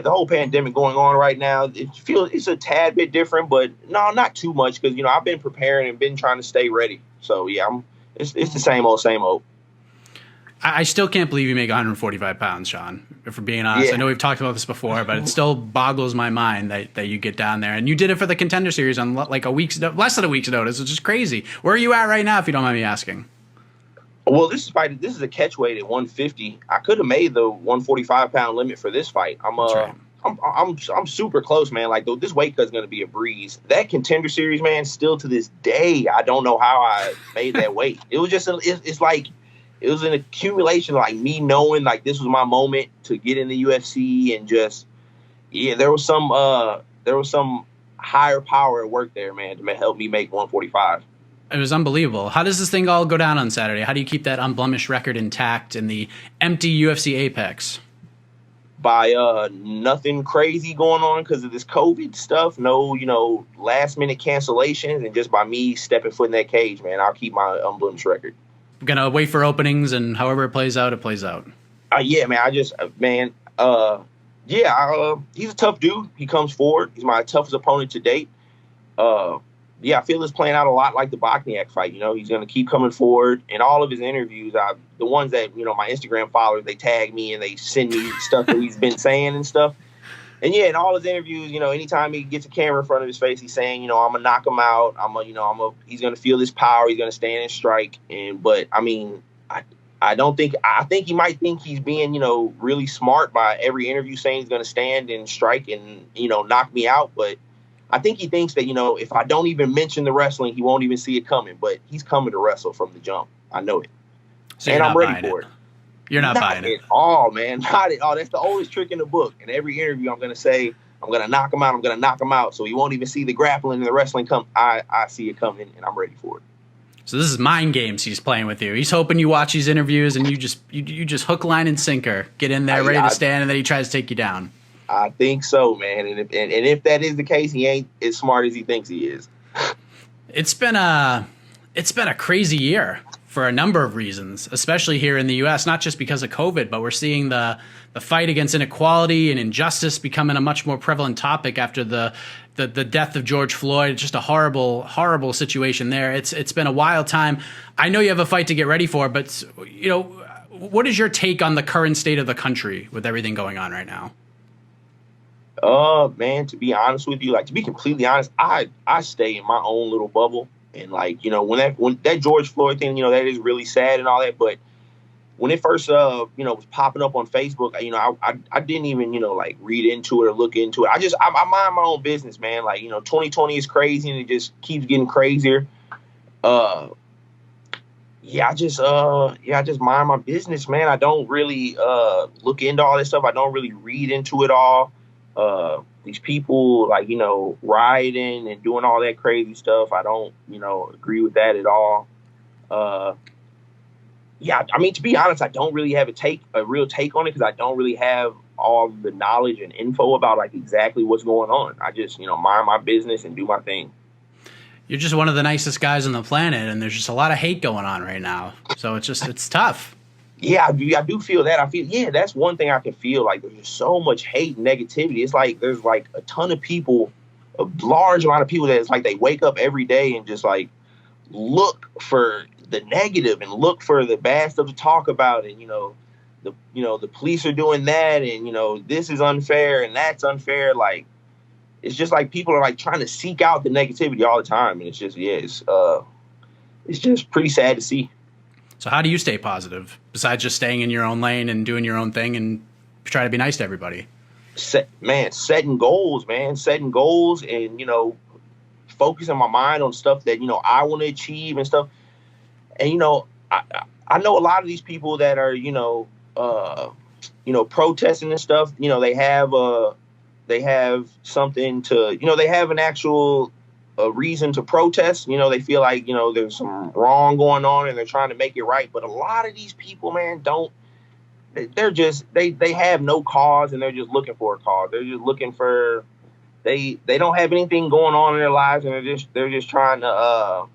whole pandemic going on right now. It's a tad bit different, but no, not too much because I've been preparing and been trying to stay ready. So yeah, it's the same old. I still can't believe you make 145 pounds, Sean, if we're being honest. Yeah. I know we've talked about this before, but it still boggles my mind that you get down there. And you did it for the Contender Series on like less than a week's notice, which is crazy. Where are you at right now, if you don't mind me asking? Well, this is a catch weight at 150. I could have made the 145-pound limit for this fight. Right. I'm super close, man. Like this weight cut is going to be a breeze. That Contender Series, man, still to this day, I don't know how I made that weight. It was just it's like it was an accumulation of like me knowing like this was my moment to get in the UFC, and just there was some higher power at work there, man, to help me make 145. It was unbelievable. How does this thing all go down on Saturday? How do you keep that unblemished record intact in the empty UFC apex? By nothing crazy going on because of this COVID stuff. No, last minute cancellations, and just by me stepping foot in that cage, man, I'll keep my unblemished record. Gonna wait for openings, and however it plays out, it plays out. Yeah, man. He's a tough dude. He comes forward. He's my toughest opponent to date. I feel it's playing out a lot like the Bosniak fight. He's going to keep coming forward. In all of his interviews, the ones that, my Instagram followers, they tag me and they send me stuff that he's been saying and stuff. And yeah, in all his interviews, anytime he gets a camera in front of his face, he's saying, I'm going to knock him out. He's going to feel his power. He's going to stand and strike. I think he might think he's being, really smart by every interview saying he's going to stand and strike and, knock me out. But I think he thinks that, if I don't even mention the wrestling, he won't even see it coming. But he's coming to wrestle from the jump. I know it. So and I'm ready for it. You're not buying it. Not at all, man. Not at all. That's the oldest trick in the book. In every interview, I'm going to say, I'm going to knock him out. I'm going to knock him out. So he won't even see the grappling and the wrestling come. I see it coming, and I'm ready for it. So this is mind games he's playing with you. He's hoping you watch these interviews and you just hook, line, and sinker. Get in there, ready to stand, and then he tries to take you down. I think so, man. And if that is the case, he ain't as smart as he thinks he is. It's been a crazy year for a number of reasons, especially here in the U.S., not just because of COVID, but we're seeing the fight against inequality and injustice becoming a much more prevalent topic after the death of George Floyd. It's just a horrible, horrible situation there. It's been a wild time. I know you have a fight to get ready for, but what is your take on the current state of the country with everything going on right now? Man, to be honest with you, to be completely honest, I stay in my own little bubble. And like, you know, when that George Floyd thing, you know, that is really sad and all that. But when it first, you know, was popping up on Facebook, you know, I didn't even, you know, like read into it or look into it. I mind my own business, man. Like, you know, 2020 is crazy and it just keeps getting crazier. I just mind my business, man. I don't really look into all this stuff. I don't really read into it all. These people, like, you know, rioting and doing all that crazy stuff, I don't, you know, agree with that at all. I mean, to be honest, I don't really have a real take on it because I don't really have all the knowledge and info about like exactly what's going on. I just, you know, mind my business and do my thing. You're just one of the nicest guys on the planet, and there's just a lot of hate going on right now. So it's tough. Yeah, I do feel that. I feel, that's one thing I can feel. Like, there's just so much hate and negativity. It's like there's like a ton of people, a large amount of people that it's like they wake up every day and just like look for the negative and look for the bad stuff to talk about. And, you know, the police are doing that, and, you know, this is unfair and that's unfair. Like, it's just like people are like trying to seek out the negativity all the time. And it's just, it's just pretty sad to see. So how do you stay positive besides just staying in your own lane and doing your own thing and try to be nice to everybody? Setting goals, and, you know, focusing my mind on stuff that, you know, I want to achieve and stuff. And, you know, I know a lot of these people that are, you know, protesting and stuff, you know, they have something to, you know, they have an actual reason to protest. You know, they feel like, you know, there's some wrong going on and they're trying to make it right. But a lot of these people, man, they're just, they have no cause and they're just looking for a cause. They're just looking for, they don't have anything going on in their lives, and they're just trying to,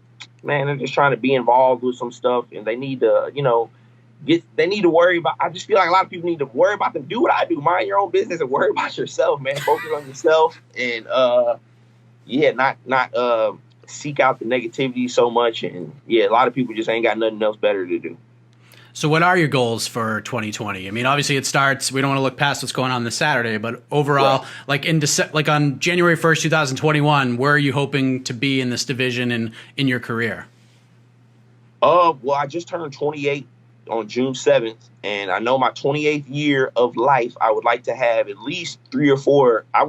they're just trying to be involved with some stuff, and they need to, you know, they need to worry about, I just feel like a lot of people need to worry about them. Do what I do, mind your own business and worry about yourself, man. Focus on yourself and, not seek out the negativity so much. And a lot of people just ain't got nothing else better to do. So what are your goals for 2020? I mean, obviously it starts, we don't want to look past what's going on this Saturday, but overall, like on January 1st, 2021, where are you hoping to be in this division and in your career? Well, I just turned 28 on June 7th, and I know my 28th year of life, I would like to have at least 3 or 4. I'd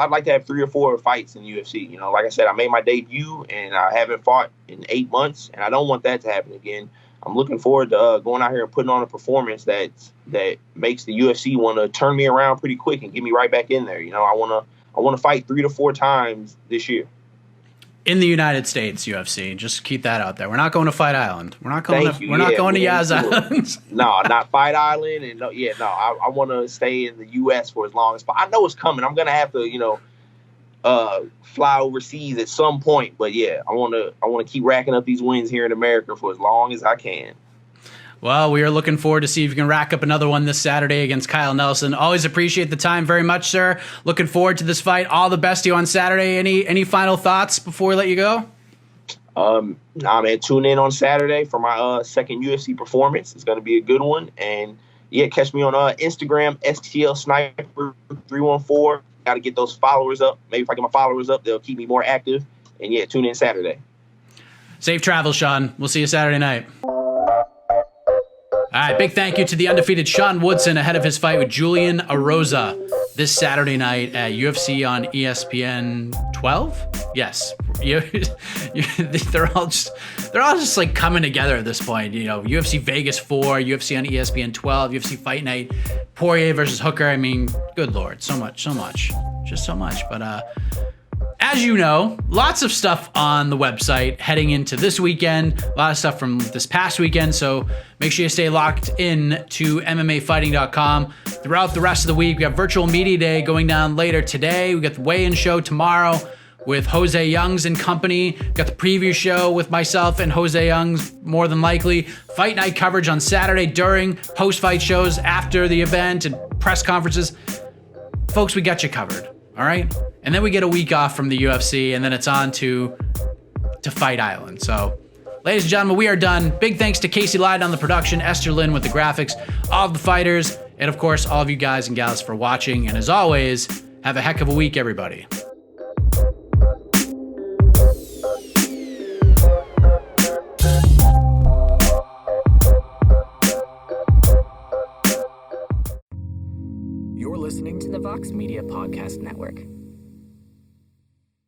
like to have 3 or 4 fights in UFC. You know, like I said, I made my debut and I haven't fought in 8 months, and I don't want that to happen again. I'm looking forward to going out here and putting on a performance that makes the UFC want to turn me around pretty quick and get me right back in there. You know, I want to fight 3 to 4 times this year. In the United States, UFC. Just keep that out there. We're not going to Fight Island. We're not going to Yaz Island. No, not Fight Island. And I want to stay in the U.S. for as long as possible. I know it's coming. I'm gonna have to, you know, fly overseas at some point. But I want to keep racking up these wins here in America for as long as I can. Well, we are looking forward to see if you can rack up another one this Saturday against Kyle Nelson. Always appreciate the time very much, sir. Looking forward to this fight. All the best to you on Saturday. Any final thoughts before we let you go? Man, tune in on Saturday for my second UFC performance. It's going to be a good one. And catch me on Instagram, STL Sniper 314. Got to get those followers up. Maybe if I get my followers up, they'll keep me more active. And tune in Saturday. Safe travels, Sean. We'll see you Saturday night. All right, big thank you to the undefeated Sean Woodson ahead of his fight with Julian Erosa this Saturday night at UFC on ESPN 12. Yes, they're all just like coming together at this point. You know, UFC Vegas 4, UFC on ESPN 12, UFC Fight Night, Poirier versus Hooker. I mean, good Lord, so much, just so much. But as you know, lots of stuff on the website heading into this weekend, a lot of stuff from this past weekend, so make sure you stay locked in to MMAfighting.com. Throughout the rest of the week, we got Virtual Media Day going down later today. We got the weigh-in show tomorrow with Jose Youngs and company. Got the preview show with myself and Jose Youngs, more than likely. Fight night coverage on Saturday during, post-fight shows after the event and press conferences. Folks, we got you covered, all right? And then we get a week off from the UFC, and then it's on to Fight Island. So, ladies and gentlemen, we are done. Big thanks to Casey Lyden on the production, Esther Lynn with the graphics, all of the fighters, and of course, all of you guys and gals for watching. And as always, have a heck of a week, everybody. Media Podcast Network.